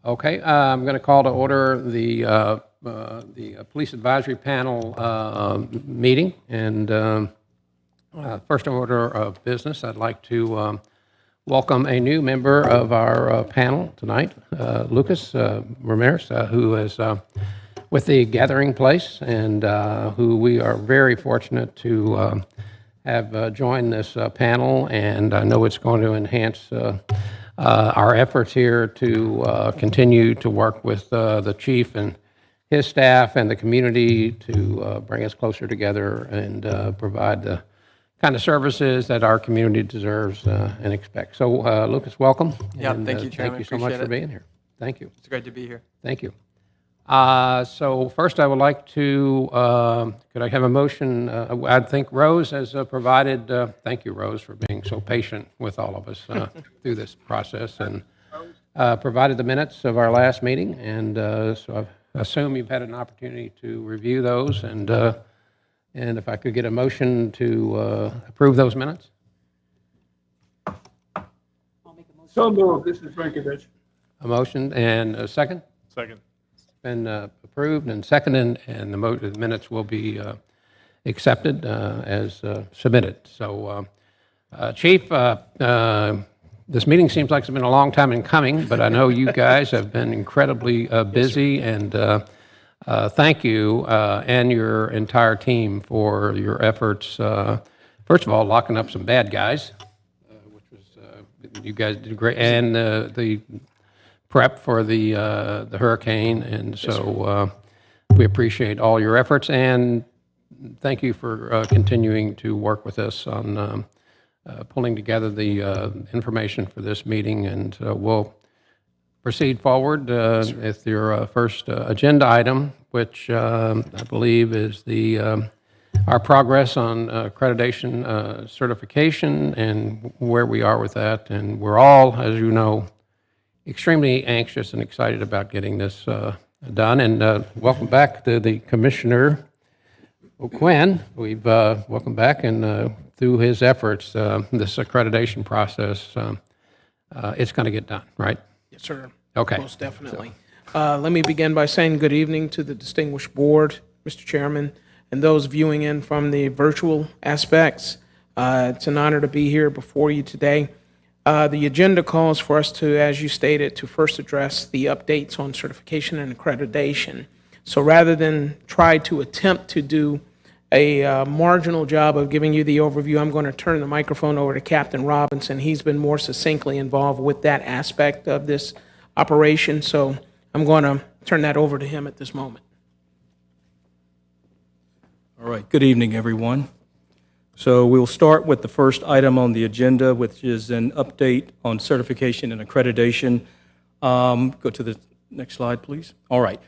Okay, I'm going to call to order the Police Advisory Panel meeting. And first order of business, I'd like to welcome a new member of our panel tonight, Lucas Ramirez, who is with the Gathering Place, and who we are very fortunate to have joined this panel. And I know it's going to enhance our efforts here to continue to work with the chief and his staff and the community to bring us closer together and provide the kind of services that our community deserves and expects. So, Lucas, welcome. Yeah, and, thank you, Chairman. Thank you so much Appreciate for it. being here. Thank you. It's great to be here. Thank you. So first I would like to, could I have a motion? I think Rose has provided, thank you, Rose, for being so patient with all of us through this process, and provided the minutes of our last meeting. And so I assume you've had an opportunity to review those, and if I could get a motion to approve those minutes? So moved. This is Frankovich. A motion and a second? Second. Been approved and seconded, and the minutes will be accepted as submitted. So, Chief, this meeting seems like it's been a long time in coming, but I know you guys have been incredibly busy, and thank you and your entire team for your efforts. First of all, locking up some bad guys, which was you guys did great, and the prep for the hurricane, and so we appreciate all your efforts, and thank you for continuing to work with us on pulling together the information for this meeting. And we'll proceed forward with your first agenda item, which I believe is our progress on accreditation certification and where we are with that. And we're all, as you know, extremely anxious and excited about getting this done. And welcome back to the Commissioner Quinn. We've welcome back, and through his efforts, this accreditation process, it's going to get done, right? Yes, sir. Okay. Most definitely. Let me begin by saying good evening to the distinguished board, Mr. Chairman, and those viewing in from the virtual aspects. It's an honor to be here before you today. The agenda calls for us to, as you stated, to first address the updates on certification and accreditation. So rather than try to attempt to do a marginal job of giving you the overview, I'm going to turn the microphone over to Captain Robinson. He's been more succinctly involved with that aspect of this operation, so I'm going to turn that over to him at this moment. All right, good evening, everyone. So we'll start with the first item on the agenda, which is an update on certification and accreditation. Go to the next slide, please. All right.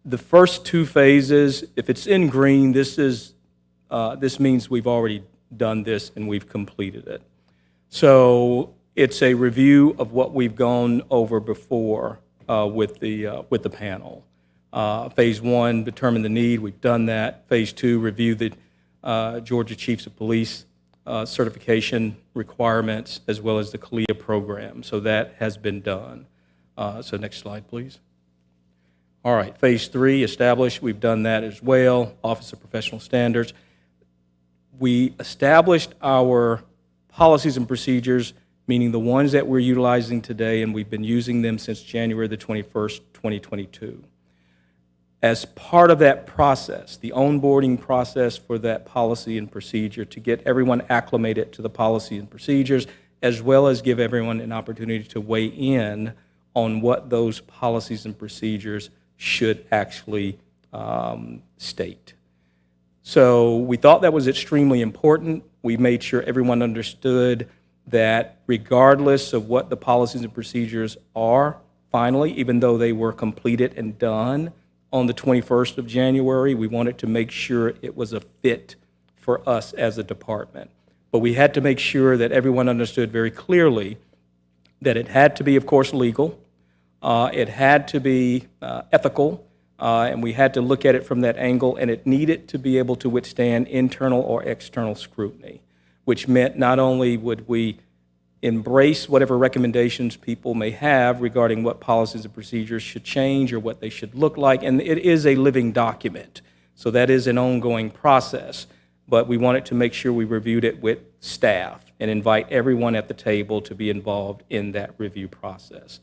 The first two phases, if it's in green, this means we've already done this and we've completed it. So it's a review of what we've gone over before with the panel. Phase one, determine the need. We've done that. Phase two, review the Georgia Chiefs of Police certification requirements, as well as the CALIA program. So that has been done. So next slide, please. All right, phase three, established. We've done that as well. Office of Professional Standards. We established our policies and procedures, meaning the ones that we're utilizing today, and we've been using them since January the 21st, 2022. As part of that process, the onboarding process for that policy and procedure, to get everyone acclimated to the policy and procedures, as well as give everyone an opportunity to weigh in on what those policies and procedures should actually state. So we thought that was extremely important. We made sure everyone understood that regardless of what the policies and procedures are, finally, even though they were completed and done on the 21st of January, we wanted to make sure it was a fit for us as a department. But we had to make sure that everyone understood very clearly that it had to be, of course, legal, it had to be ethical, and we had to look at it from that angle, and it needed to be able to withstand internal or external scrutiny, which meant not only would we embrace whatever recommendations people may have regarding what policies and procedures should change or what they should look like. And it is a living document, so that is an ongoing process. But we wanted to make sure we reviewed it with staff and invite everyone at the table to be involved in that review process.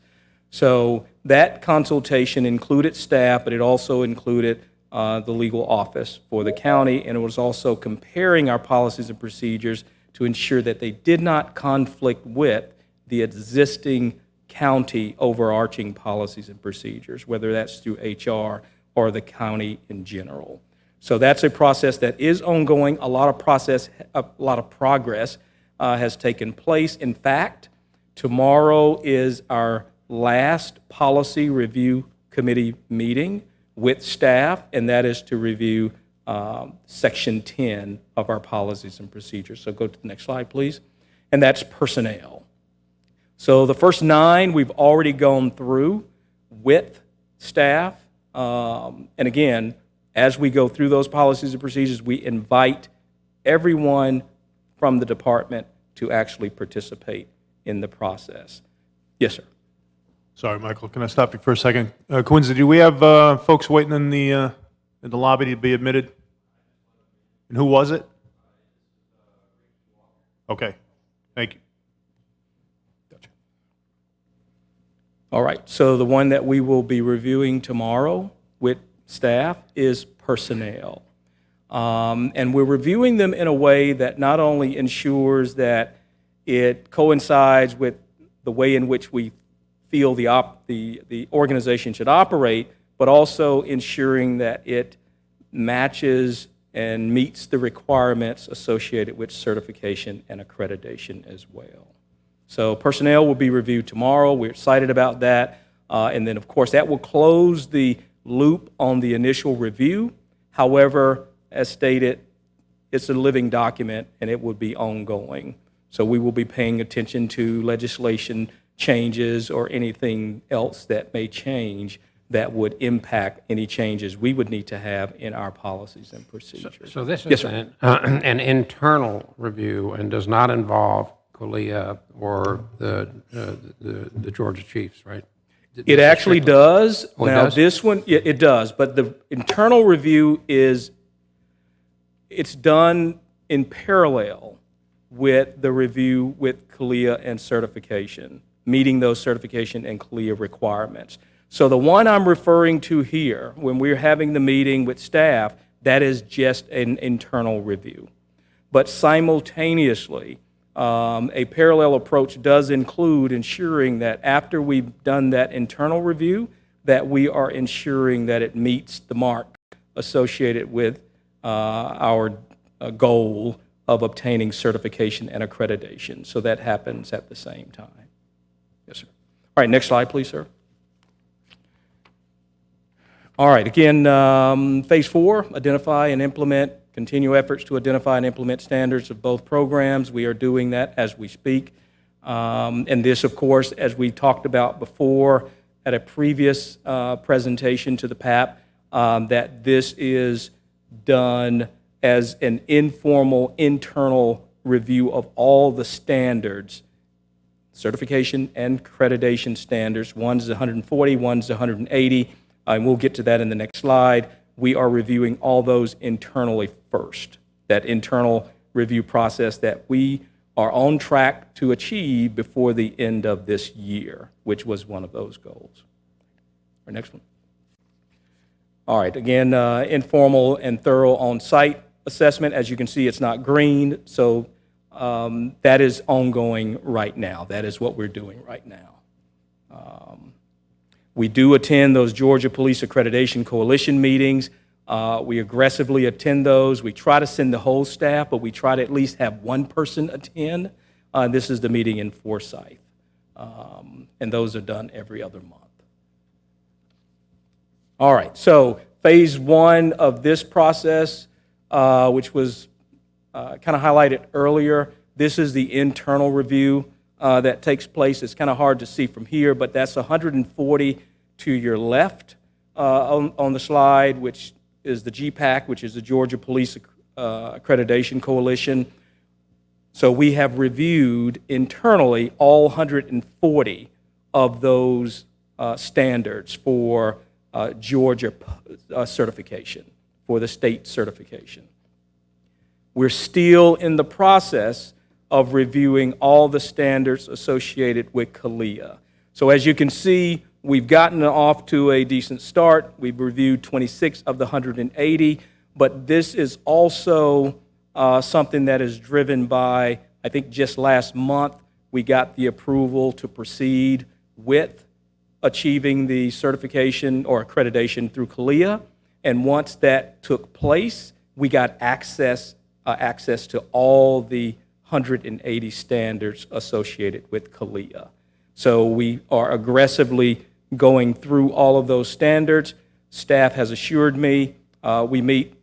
So that consultation included staff, but it also included the legal office for the county, and it was also comparing our policies and procedures to ensure that they did not conflict with the existing county overarching policies and procedures, whether that's through HR or the county in general. So that's a process that is ongoing. A lot of progress has taken place. In fact, tomorrow is our last policy review committee meeting with staff, and that is to review Section 10 of our policies and procedures. So go to the next slide, please. And that's personnel. So the first 9 we've already gone through with staff. And again, as we go through those policies and procedures, we invite everyone from the department to actually participate in the process. Yes, sir. Sorry, Michael, can I stop you for a second? Quincy, do we have folks waiting in the lobby to be admitted? And who was it? Okay, thank you. Gotcha. All right, so the one that we will be reviewing tomorrow with staff is personnel. And we're reviewing them in a way that not only ensures that it coincides with the way in which we feel the organization should operate, but also ensuring that it matches and meets the requirements associated with certification and accreditation as well. So personnel will be reviewed tomorrow. We're excited about that. And then, of course, that will close the loop on the initial review. However, as stated, it's a living document and it will be ongoing. So we will be paying attention to legislation changes or anything else that may change that would impact any changes we would need to have in our policies and procedures. So this Yes, is sir. an internal review and does not involve CALIA or the Georgia Chiefs, right? It actually does. Oh, it Now, does? this one, yeah, it does, but the internal review it's done in parallel with the review with CALIA and certification, meeting those certification and CALIA requirements. So the one I'm referring to here, when we're having the meeting with staff, that is just an internal review. But simultaneously, a parallel approach does include ensuring that after we've done that internal review, that we are ensuring that it meets the mark associated with our goal of obtaining certification and accreditation. So that happens at the same time. Yes, sir. All right, next slide, please, sir. All right, again, phase 4, identify and implement, continue efforts to identify and implement standards of both programs. We are doing that as we speak. And this, of course, as we talked about before at a previous presentation to the PAP, that this is done as an informal internal review of all the standards, certification and accreditation standards. One's 140, one's 180. And we'll get to that in the next slide. We are reviewing all those internally first, that internal review process that we are on track to achieve before the end of this year, which was one of those goals. Our next one. All right, again, informal and thorough on-site assessment. As you can see, it's not green, so that is ongoing right now. That is what we're doing right now. We do attend those Georgia Police Accreditation Coalition meetings. We aggressively attend those. We try to send the whole staff, but we try to at least have one person attend. This is the meeting in Forsyth, and those are done every other month. All right, so phase 1 of this process, which was kind of highlighted earlier, this is the internal review that takes place. It's kind of hard to see from here, but that's 140 to your left on the slide, which is the GPAC, which is the Georgia Police Accreditation Coalition. So we have reviewed internally all 140 of those standards for Georgia certification, for the state certification. We're still in the process of reviewing all the standards associated with CALIA. So as you can see, we've gotten off to a decent start. We've reviewed 26 of the 180, but this is also something that is driven by, I think just last month, we got the approval to proceed with achieving the certification or accreditation through CALIA. And once that took place, we got access to all the 180 standards associated with CALIA. So we are aggressively going through all of those standards. Staff has assured me we meet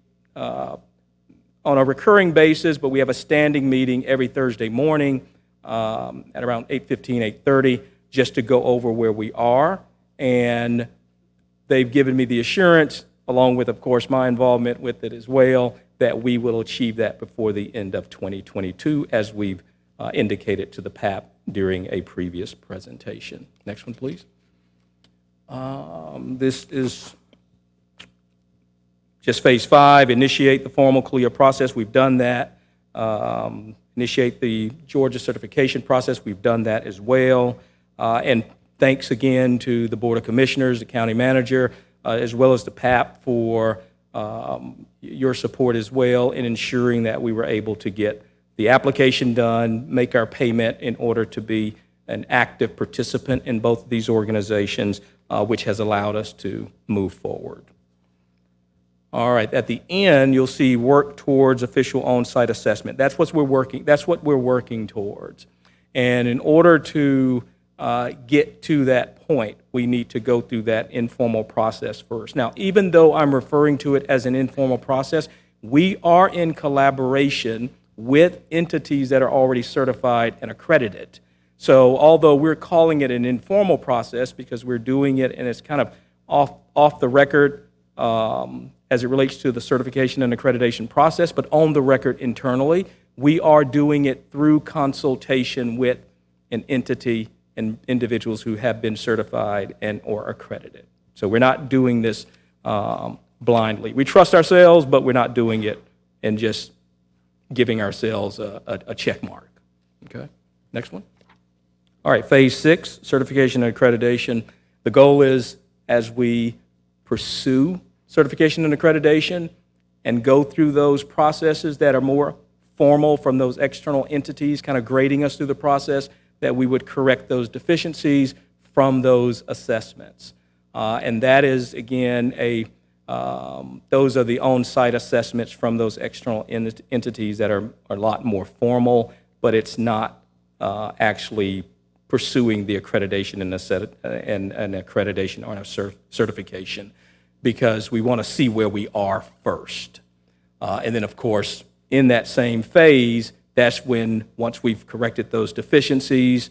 on a recurring basis, but we have a standing meeting every Thursday morning at around 8:15, 8:30, just to go over where we are. And they've given me the assurance, along with, of course, my involvement with it as well, that we will achieve that before the end of 2022, as we've indicated to the PAP during a previous presentation. Next one, please. This is just phase 5, initiate the formal CALIA process. We've done that. Initiate the Georgia certification process. We've done that as well. And thanks again to the Board of Commissioners, the county manager, as well as the PAP for your support as well in ensuring that we were able to get the application done, make our payment in order to be an active participant in both of these organizations, which has allowed us to move forward. All right, at the end, you'll see work towards official on-site assessment. That's what we're working towards. And in order to get to that point, we need to go through that informal process first. Now, even though I'm referring to it as an informal process, we are in collaboration with entities that are already certified and accredited. So although we're calling it an informal process because we're doing it and it's kind of off the record as it relates to the certification and accreditation process, but on the record internally, we are doing it through consultation with an entity and individuals who have been certified and or accredited. So we're not doing this blindly. We trust ourselves, but we're not doing it and just giving ourselves a check mark. Okay, next one. All right, phase 6, certification and accreditation. The goal is, as we pursue certification and accreditation and go through those processes that are more formal from those external entities kind of grading us through the process, that we would correct those deficiencies from those assessments. And that is, again, those are the on-site assessments from those external entities that are a lot more formal, but it's not actually pursuing the accreditation and accreditation or a certification, because we want to see where we are first. And then, of course, in that same phase, that's when, once we've corrected those deficiencies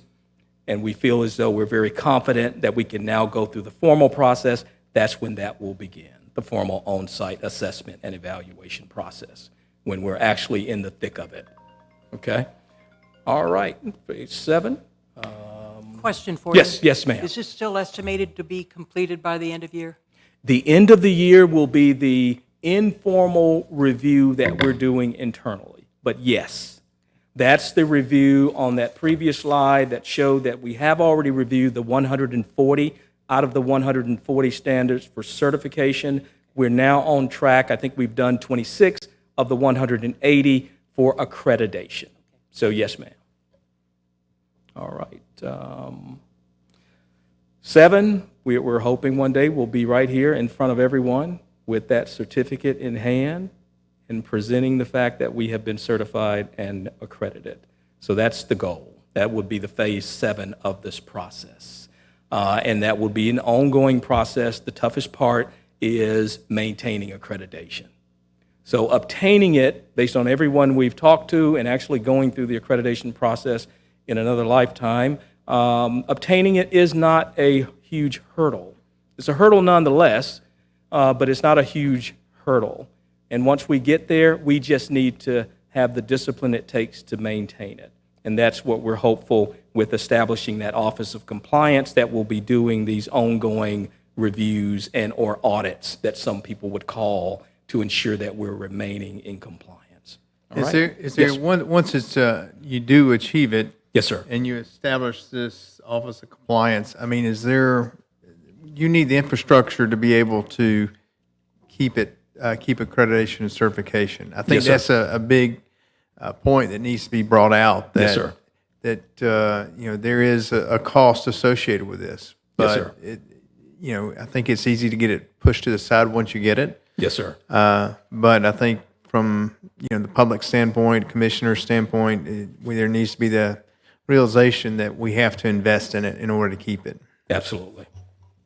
and we feel as though we're very confident that we can now go through the formal process, that's when that will begin, the formal on-site assessment and evaluation process, when we're actually in the thick of it. Okay? All right, phase 7. Question for you. Yes, ma'am. Is this still estimated to be completed by the end of year? The end of the year will be the informal review that we're doing internally. But yes, that's the review on that previous slide that showed that we have already reviewed the 140 out of the 140 standards for certification. We're now on track. I think we've done 26 of the 180 for accreditation. So yes, ma'am. All right. 7, we're hoping one day we'll be right here in front of everyone with that certificate in hand and presenting the fact that we have been certified and accredited. So that's the goal. That would be the phase 7 of this process. And that would be an ongoing process. The toughest part is maintaining accreditation. So obtaining it, based on everyone we've talked to and actually going through the accreditation process in another lifetime, obtaining it is not a huge hurdle. It's a hurdle nonetheless, but it's not a huge hurdle. And once we get there, we just need to have the discipline it takes to maintain it. And that's what we're hopeful with establishing that Office of Compliance that will be doing these ongoing reviews and or audits that some people would call to ensure that we're remaining in compliance. All right? Is there Yes. once it's, you do achieve it? Yes, sir. And you establish this Office of Compliance, I mean, you need the infrastructure to be able to keep accreditation and certification. I think Yes, sir. that's a big point that needs to be brought out. Yes, sir. That, there is a cost associated with this. Yes, sir. But I think it's easy to get it pushed to the side once you get it. Yes, sir. But I think from the public standpoint, commissioner's standpoint, there needs to be the realization that we have to invest in it in order to keep it. Absolutely.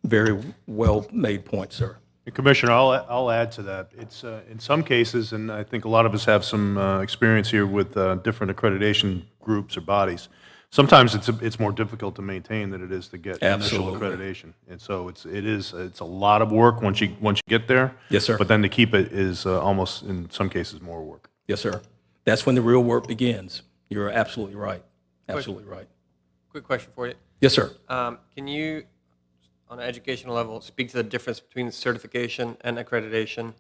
Very well made point, sir. And Commissioner, I'll add to that. It's in some cases, and I think a lot of us have some experience here with different accreditation groups or bodies. Sometimes it's more difficult to maintain than it is to get initial Absolutely. accreditation, and so it's a lot of work once you get there. Yes, sir. But then to keep it is almost in some cases more work. Yes, sir. That's when the real work begins. You're absolutely right. Absolutely right. Quick question for you. Yes, sir. Can you, on an educational level, speak to the difference between certification and accreditation?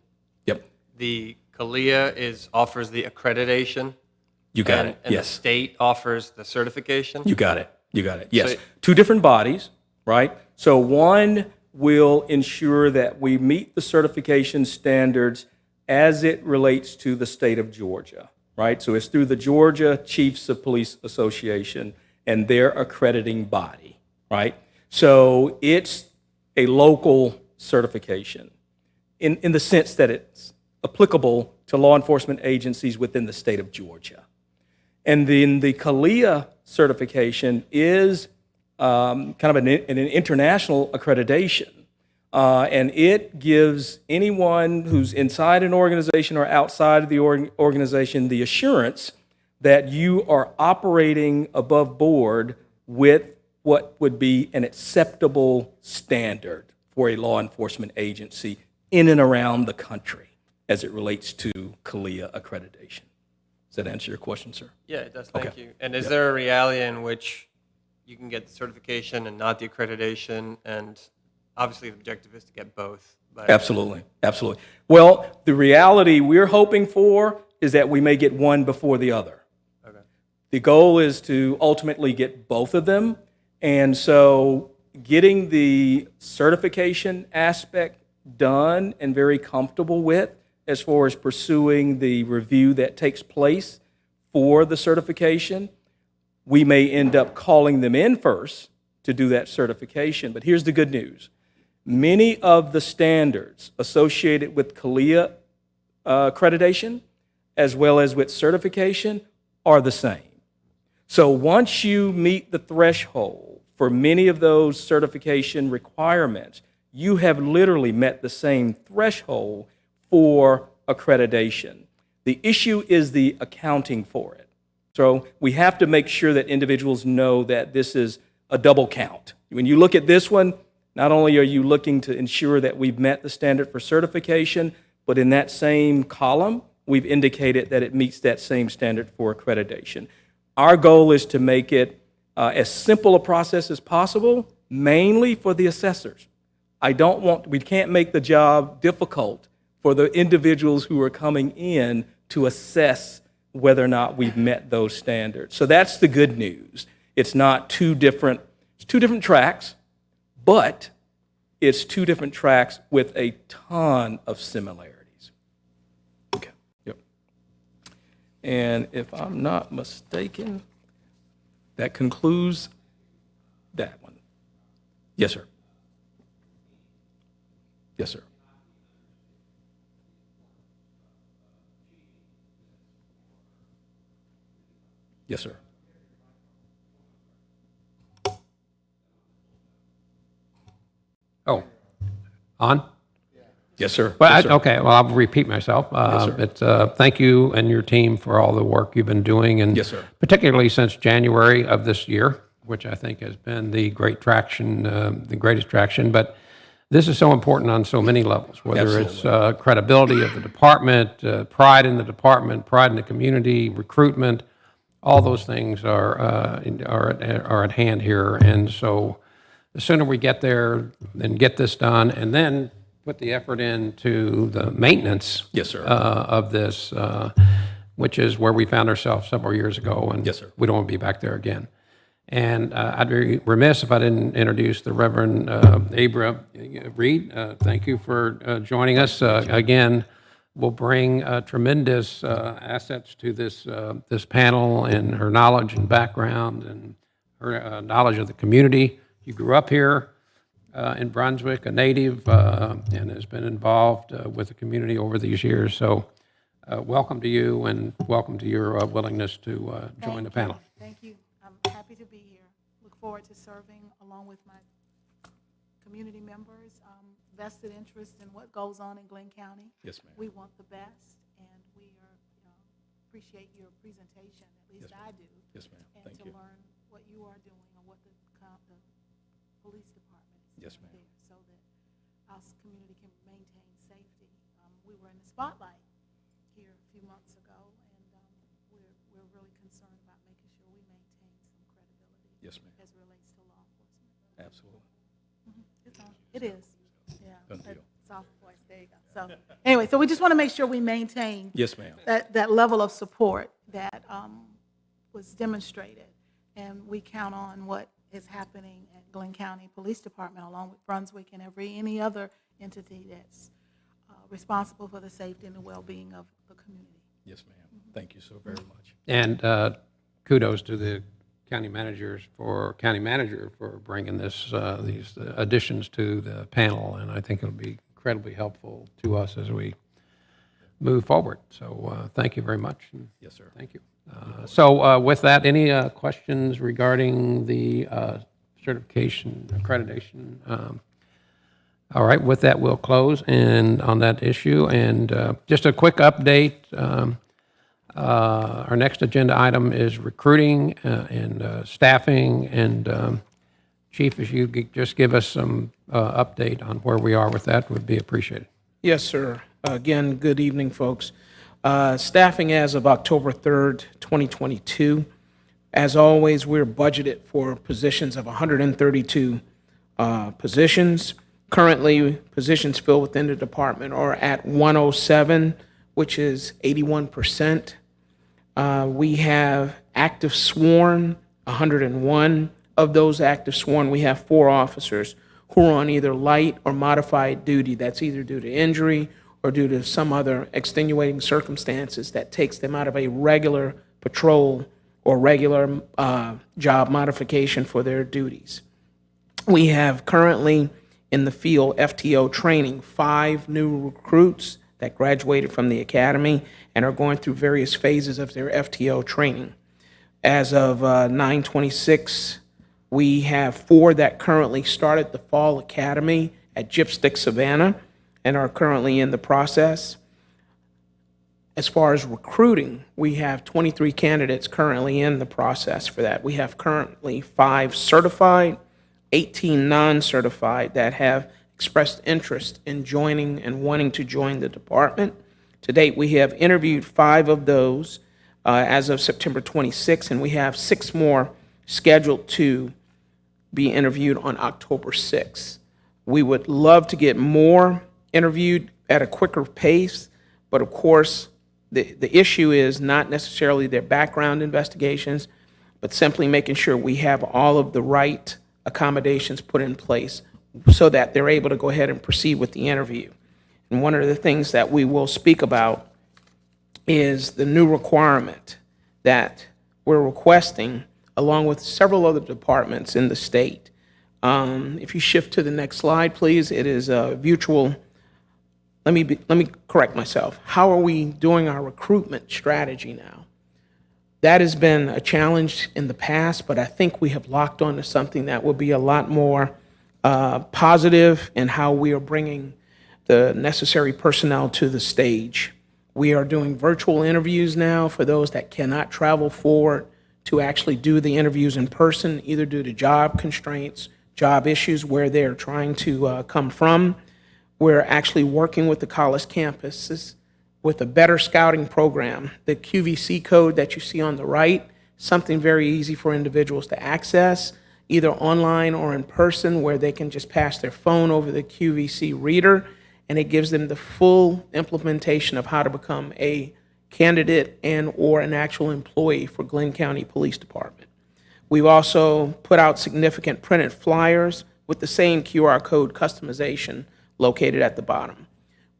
Yep. The CALIA offers the accreditation. You got and, it. And Yes. the state offers the certification. You got it. You got it. Yes. So- Two different bodies, right? So one will ensure that we meet the certification standards as it relates to the state of Georgia, right? So it's through the Georgia Chiefs of Police Association and their accrediting body, right? So it's a local certification in the sense that it's applicable to law enforcement agencies within the state of Georgia. And then the CALIA certification is kind of an international accreditation. And it gives anyone who's inside an organization or outside of the organization the assurance that you are operating above board with what would be an acceptable standard for a law enforcement agency in and around the country as it relates to CALIA accreditation. Does that answer your question, sir? Yeah, it does. Thank Okay. you. And is there a reality in which you can get the certification and not the accreditation? And obviously, the objective is to get both. But Absolutely, absolutely. Well, the reality we're hoping for is that we may get one before the other. Okay. The goal is to ultimately get both of them, and so getting the certification aspect done and very comfortable with as far as pursuing the review that takes place for the certification, we may end up calling them in first to do that certification. But here's the good news. Many of the standards associated with CALIA accreditation, as well as with certification, are the same. So once you meet the threshold for many of those certification requirements, you have literally met the same threshold for accreditation. The issue is the accounting for it. So we have to make sure that individuals know that this is a double count. When you look at this one, not only are you looking to ensure that we've met the standard for certification, but in that same column, we've indicated that it meets that same standard for accreditation. Our goal is to make it as simple a process as possible, mainly for the assessors. We can't make the job difficult for the individuals who are coming in to assess whether or not we've met those standards. So that's the good news. It's two different tracks, but it's two different tracks with a ton of similarities. Okay. Yep. And if I'm not mistaken, that concludes that one. Yes, sir. Yes, sir. Yes, sir. Oh, on? Yes, sir. Well, Yes, sir. okay, well, I'll repeat myself. sir. It's thank you and your team for all the work you've been doing, and Yes, sir. particularly since January of this year, which I think has been the greatest traction. But this is so important on so many levels, whether it's credibility of the department, pride in the department, pride in the community, recruitment, all those things are at hand here. And so the sooner we get there and get this done, and then put the effort into the maintenance Yes, sir. of this, which is where we found ourselves several years ago, and Yes, sir. we don't want to be back there again. And I'd be remiss if I didn't introduce the Reverend Abra Reed. Thank you for joining us. Again, will bring tremendous assets to this panel, and her knowledge and background and her knowledge of the community. You grew up here in Brunswick, a native, and has been involved with the community over these years. So welcome to you, and welcome to your willingness to join the panel. Thank you. I'm happy to be here. Look forward to serving along with my community members. Vested interest in what goes on in Glynn County. Yes, ma'am. We want the best, and we appreciate your presentation, at least I do. Yes, ma'am. And Thank to you. learn what you are doing and what the police department is Yes, doing ma'am. there, so that our community can maintain safety. We were in the spotlight here a few months ago, and we're really concerned about making sure we maintain some credibility. Yes, ma'am. As relates to law enforcement. Absolutely. It's on. It is. Yeah. Done deal. Soft voice. There you go. So anyway, so we just want to make sure we maintain Yes, ma'am. that level of support that was demonstrated, and we count on what is happening at Glynn County Police Department, along with Brunswick and any other entity that's responsible for the safety and the well-being of the community. Yes, ma'am. Thank you so very much. And kudos to the county manager for bringing these additions to the panel, and I think it'll be incredibly helpful to us as we move forward. So thank you very much. Yes, sir. Thank you. So with that, any questions regarding the certification, accreditation? All right, with that, we'll close and on that issue. And just a quick update. Our next agenda item is recruiting and staffing. And Chief, if you could just give us some update on where we are with that, would be appreciated. Yes, sir. Again, good evening, folks. Staffing as of October 3rd, 2022. As always, we're budgeted for positions of 132 positions. Currently, positions filled within the department are at 107, which is 81%. We have active sworn, 101. Of those active sworn, we have 4 officers who are on either light or modified duty. That's either due to injury or due to some other extenuating circumstances that takes them out of a regular patrol or regular job modification for their duties. We have currently in the field FTO training 5 new recruits that graduated from the academy and are going through various phases of their FTO training. As of 9/26, we have 4 that currently started the fall academy at Gypstick Savannah and are currently in the process. As far as recruiting, we have 23 candidates currently in the process for that. We have currently 5 certified, 18 non-certified that have expressed interest in joining and wanting to join the department. To date, we have interviewed 5 of those as of September 26, and we have 6 more scheduled to be interviewed on October 6. We would love to get more interviewed at a quicker pace, but of course, the issue is not necessarily their background investigations, but simply making sure we have all of the right accommodations put in place so that they're able to go ahead and proceed with the interview. And one of the things that we will speak about is the new requirement that we're requesting along with several other departments in the state. If you shift to the next slide, please, it is a virtual. Let me correct myself. How are we doing our recruitment strategy now? That has been a challenge in the past, but I think we have locked on to something that will be a lot more positive in how we are bringing the necessary personnel to the stage. We are doing virtual interviews now for those that cannot travel forward to actually do the interviews in person, either due to job constraints, job issues where they're trying to come from. We're actually working with the college campuses with a better scouting program. The QVC code that you see on the right, something very easy for individuals to access, either online or in person, where they can just pass their phone over the QVC reader, and it gives them the full implementation of how to become a candidate and or an actual employee for Glynn County Police Department. We've also put out significant printed flyers with the same QR code customization located at the bottom.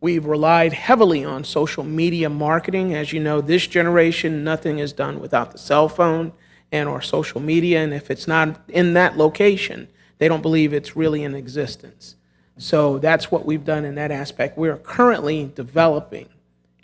We've relied heavily on social media marketing. As you know, this generation, nothing is done without the cell phone and or social media, and if it's not in that location, they don't believe it's really in existence. So that's what we've done in that aspect. We are currently developing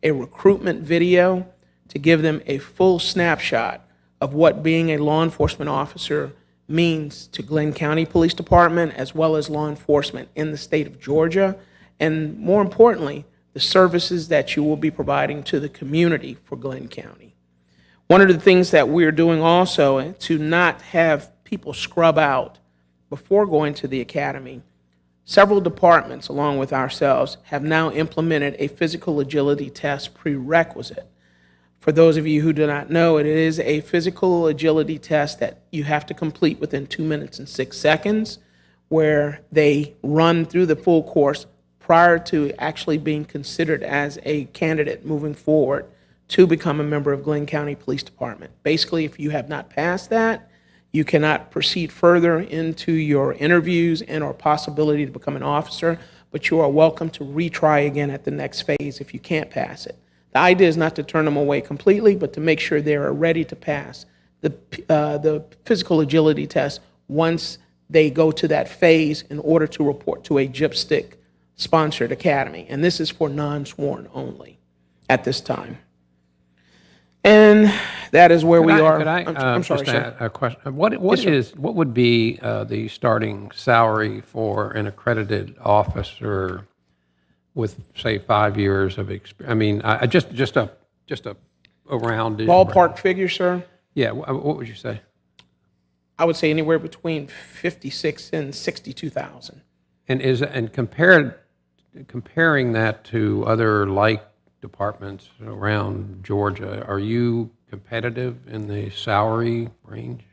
a recruitment video to give them a full snapshot of what being a law enforcement officer means to Glynn County Police Department, as well as law enforcement in the state of Georgia, and more importantly, the services that you will be providing to the community for Glynn County. One of the things that we're doing also to not have people scrub out before going to the academy, several departments, along with ourselves, have now implemented a physical agility test prerequisite. For those of you who do not know, it is a physical agility test that you have to complete within 2 minutes and 6 seconds, where they run through the full course prior to actually being considered as a candidate moving forward to become a member of Glynn County Police Department. Basically, if you have not passed that, you cannot proceed further into your interviews and or possibility to become an officer, but you are welcome to retry again at the next phase if you can't pass it. The idea is not to turn them away completely, but to make sure they are ready to pass the physical agility test once they go to that phase in order to report to a GIPSTIC sponsored academy. And this is for non-sworn only at this time. And that is where we are. Could I I'm sorry, just sir. add a question? What would be the starting salary for an accredited officer with, say, 5 years of experience? I mean, just a rounded Ballpark figure, sir? Yeah. What would you say? I would say anywhere between 56 and 62,000. And comparing that to other like departments around Georgia, are you competitive in the salary range?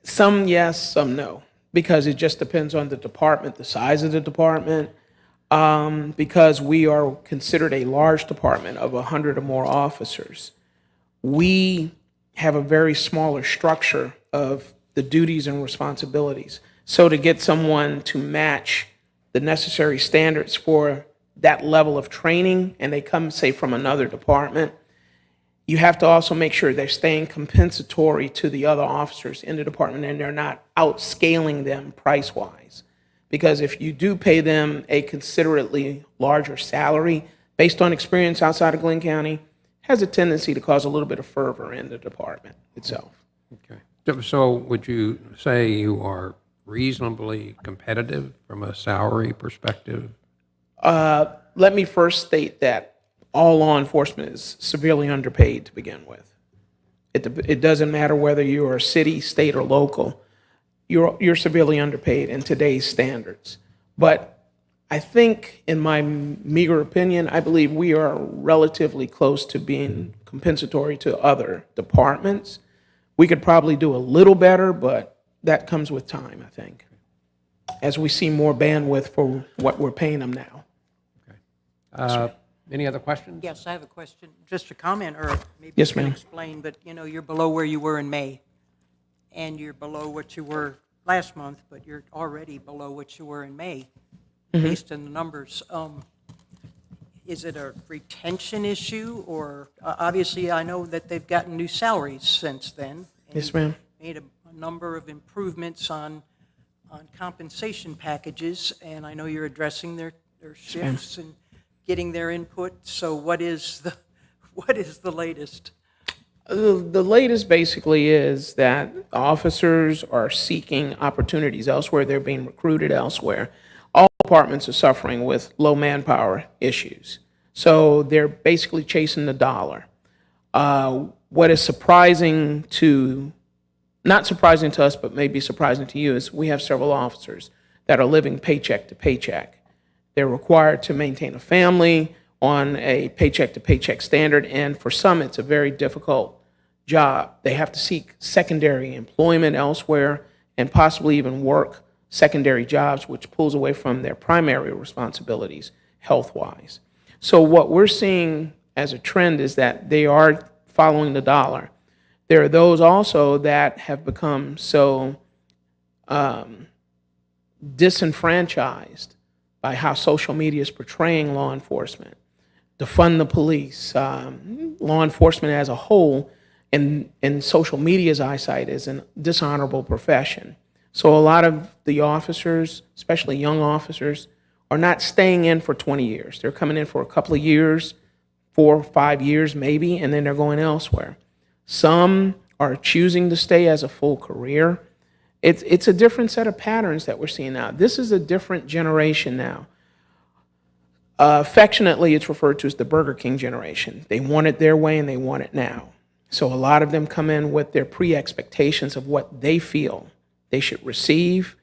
Some yes, some no, because it just depends on the department, the size of the department. Because we are considered a large department of 100 or more officers, we have a very smaller structure of the duties and responsibilities. So to get someone to match the necessary standards for that level of training, and they come, say, from another department, you have to also make sure they're staying compensatory to the other officers in the department and they're not outscaling them price-wise. Because if you do pay them a considerably larger salary based on experience outside of Glynn County, it has a tendency to cause a little bit of fervor in the department itself. Okay. So would you say you are reasonably competitive from a salary perspective? Let me first state that all law enforcement is severely underpaid to begin with. It doesn't matter whether you are city, state, or local. You're severely underpaid in today's standards. But I think, in my meager opinion, I believe we are relatively close to being compensatory to other departments. We could probably do a little better, but that comes with time, I think, as we see more bandwidth for what we're paying them now. Any other questions? Yes, I have a question, just a comment, or maybe you Yes, can ma'am. explain, but, you're below where you were in May, and you're below what you were last month, but you're already below what you were in May, based on the numbers. Is it a retention issue, or, obviously, I know that they've gotten new salaries since then. and Yes, ma'am. Made a number of improvements on compensation packages, and I know you're addressing their shifts and getting their input. So what is the latest? The latest basically is that officers are seeking opportunities elsewhere. They're being recruited elsewhere. All departments are suffering with low manpower issues. So they're basically chasing the dollar. What is not surprising to us, but maybe surprising to you, is we have several officers that are living paycheck to paycheck. They're required to maintain a family on a paycheck to paycheck standard, and for some, it's a very difficult job. They have to seek secondary employment elsewhere and possibly even work secondary jobs, which pulls away from their primary responsibilities health-wise. So what we're seeing as a trend is that they are following the dollar. There are those also that have become so disenfranchised by how social media is portraying law enforcement, defund the police, law enforcement as a whole, in social media's eyesight is a dishonorable profession. So a lot of the officers, especially young officers, are not staying in for 20 years. They're coming in for a couple of years, 4 or 5 years maybe, and then they're going elsewhere. Some are choosing to stay as a full career. It's a different set of patterns that we're seeing now. This is a different generation now. Affectionately, it's referred to as the Burger King generation. They want it their way and they want it now. So a lot of them come in with their pre-expectations of what they feel they should receive.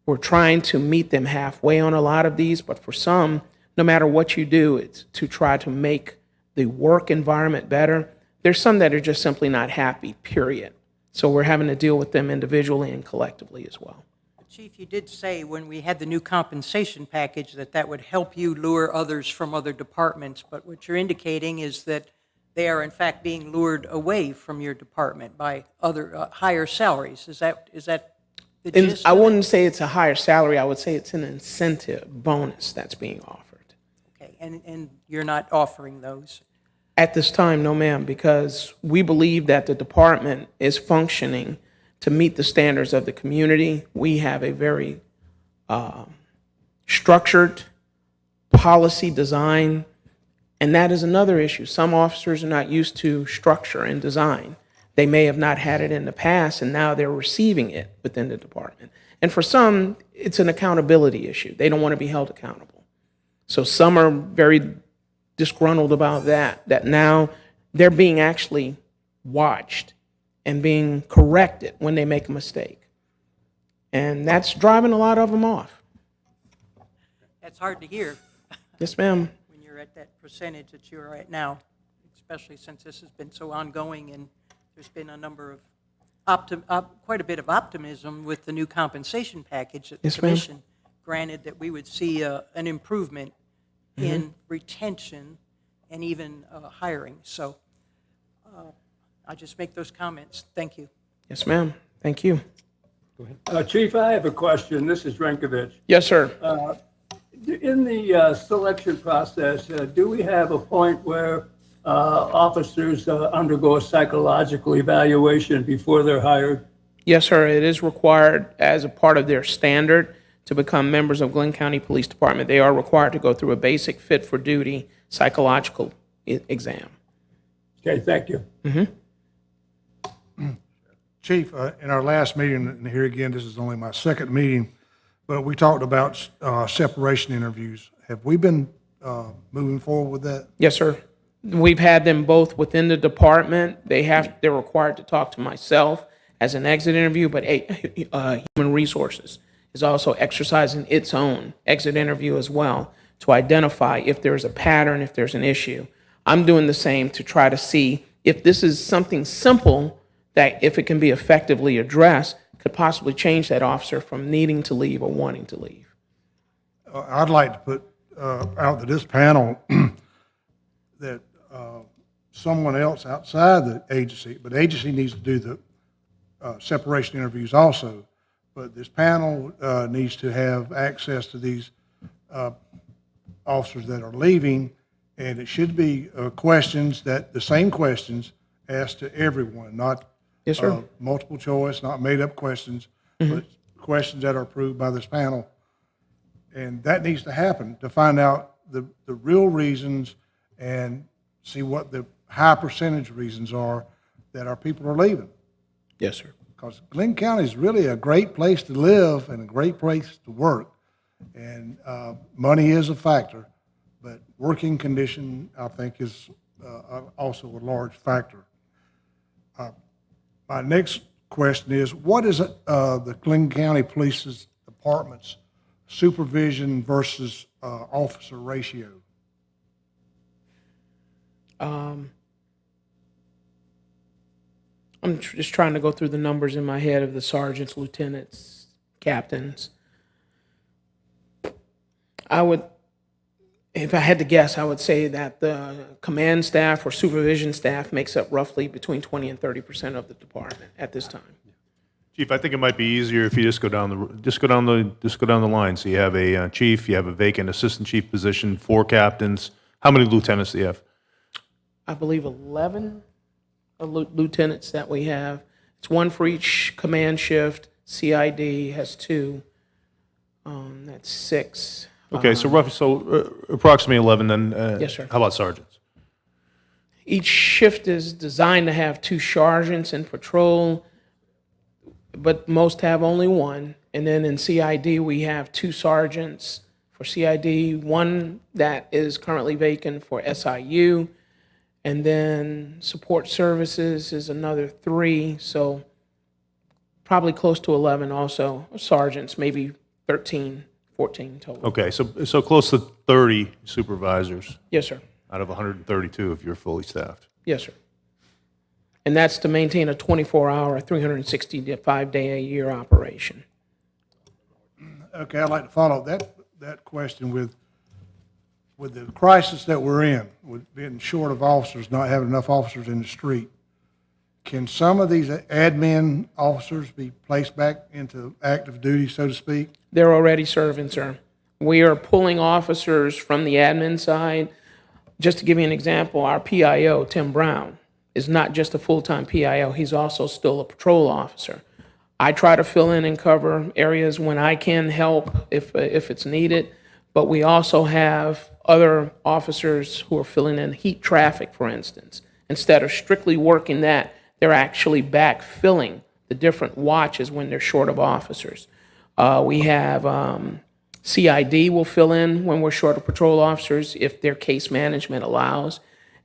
We're trying to meet them halfway on a lot of these, but for some, no matter what you do, it's to try to make the work environment better. There's some that are just simply not happy, period. So we're having to deal with them individually and collectively as well. Chief, you did say when we had the new compensation package that that would help you lure others from other departments, but what you're indicating is that they are in fact being lured away from your department by other higher salaries. Is that the gist? I of it? wouldn't say it's a higher salary. I would say it's an incentive bonus that's being offered. Okay, and you're not offering those? At this time, no, ma'am, because we believe that the department is functioning to meet the standards of the community. We have a very structured policy design, and that is another issue. Some officers are not used to structure and design. They may have not had it in the past, and now they're receiving it within the department. And for some, it's an accountability issue. They don't want to be held accountable. So some are very disgruntled about that now they're being actually watched and being corrected when they make a mistake. And that's driving a lot of them off. That's hard to hear Yes, ma'am. when you're at that percentage that you're at now, especially since this has been so ongoing and there's been a number of quite a bit of optimism with the new compensation package that the Yes, ma'am. commission granted that we would see an improvement in retention and even hiring. So I just make those comments. Thank you. Yes, ma'am. Thank you. Chief, I have a question. This is Renkovich. Yes, sir. In the selection process, do we have a point where officers undergo a psychological evaluation before they're hired? Yes, sir. It is required as a part of their standard to become members of Glynn County Police Department. They are required to go through a basic fit for duty psychological exam. Okay, thank you. Chief, in our last meeting, and here again, this is only my second meeting, but we talked about separation interviews. Have we been moving forward with that? Yes, sir. We've had them both within the department. They're required to talk to myself as an exit interview, but Human Resources is also exercising its own exit interview as well to identify if there's a pattern, if there's an issue. I'm doing the same to try to see if this is something simple that, if it can be effectively addressed, could possibly change that officer from needing to leave or wanting to leave. I'd like to put out to this panel that someone else outside the agency, but the agency needs to do the separation interviews also, but this panel needs to have access to these officers that are leaving, and it should be questions the same questions asked to everyone, not Yes, sir. Multiple choice, not made-up questions, but questions that are approved by this panel. And that needs to happen to find out the real reasons and see what the high percentage reasons are that our people are leaving. Yes, sir. Because Glynn County is really a great place to live and a great place to work. And money is a factor, but working condition, I think, is also a large factor. My next question is, what is the Glynn County Police's department's supervision versus officer ratio? I'm just trying to go through the numbers in my head of the sergeants, lieutenants, captains. I would, if I had to guess, I would say that the command staff or supervision staff makes up roughly between 20 and 30% of the department at this time. Chief, I think it might be easier if you just go down the line. So you have a chief, you have a vacant assistant chief position, 4 captains. How many lieutenants do you have? I believe 11 lieutenants that we have. It's 1 for each command shift. CID has 2. That's 6. Okay, so approximately 11 then. Yes, sir. How about sergeants? Each shift is designed to have 2 sergeants in patrol, but most have only 1. And then in CID, we have 2 sergeants for CID, 1 that is currently vacant for SIU, and then support services is another 3, so probably close to 11 also sergeants, maybe 13, 14 total. Okay, so close to 30 supervisors Yes, sir. out of 132 if you're fully staffed. Yes, sir. And that's to maintain a 24-hour, 365-day-a-year operation. Okay, I'd like to follow that question with the crisis that we're in, with being short of officers, not having enough officers in the street. Can some of these admin officers be placed back into active duty, so to speak? They're already serving, sir. We are pulling officers from the admin side. Just to give you an example, our PIO, Tim Brown, is not just a full-time PIO. He's also still a patrol officer. I try to fill in and cover areas when I can help if it's needed, but we also have other officers who are filling in heat traffic, for instance. Instead of strictly working that, they're actually backfilling the different watches when they're short of officers. We have CID will fill in when we're short of patrol officers if their case management allows.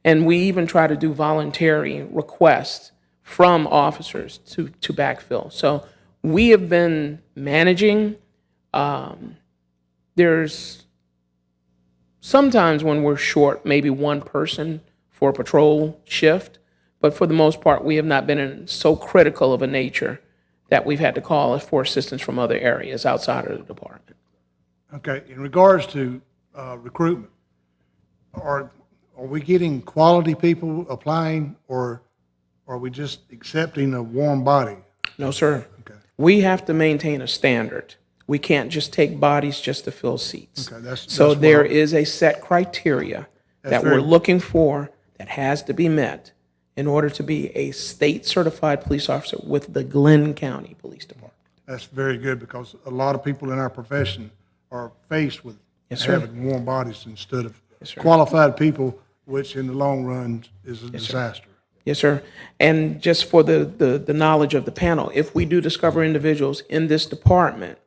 And we even try to do voluntary requests from officers to backfill. So we have been managing. There's sometimes when we're short, maybe 1 person for a patrol shift, but for the most part, we have not been in so critical of a nature that we've had to call for assistance from other areas outside of the department. Okay, in regards to recruitment, are we getting quality people applying, or are we just accepting a warm body? No, sir. Okay. We have to maintain a standard. We can't just take bodies just to fill seats. Okay, that's So what there I- is a set criteria that we're very- looking for that has to be met in order to be a state-certified police officer with the Glynn County Police Department. That's very good, because a lot of people in our profession are faced with Yes, sir. having warm bodies instead of Yes, sir. qualified people, which in the long run is a disaster. Yes, sir. And just for the knowledge of the panel, if we do discover individuals in this department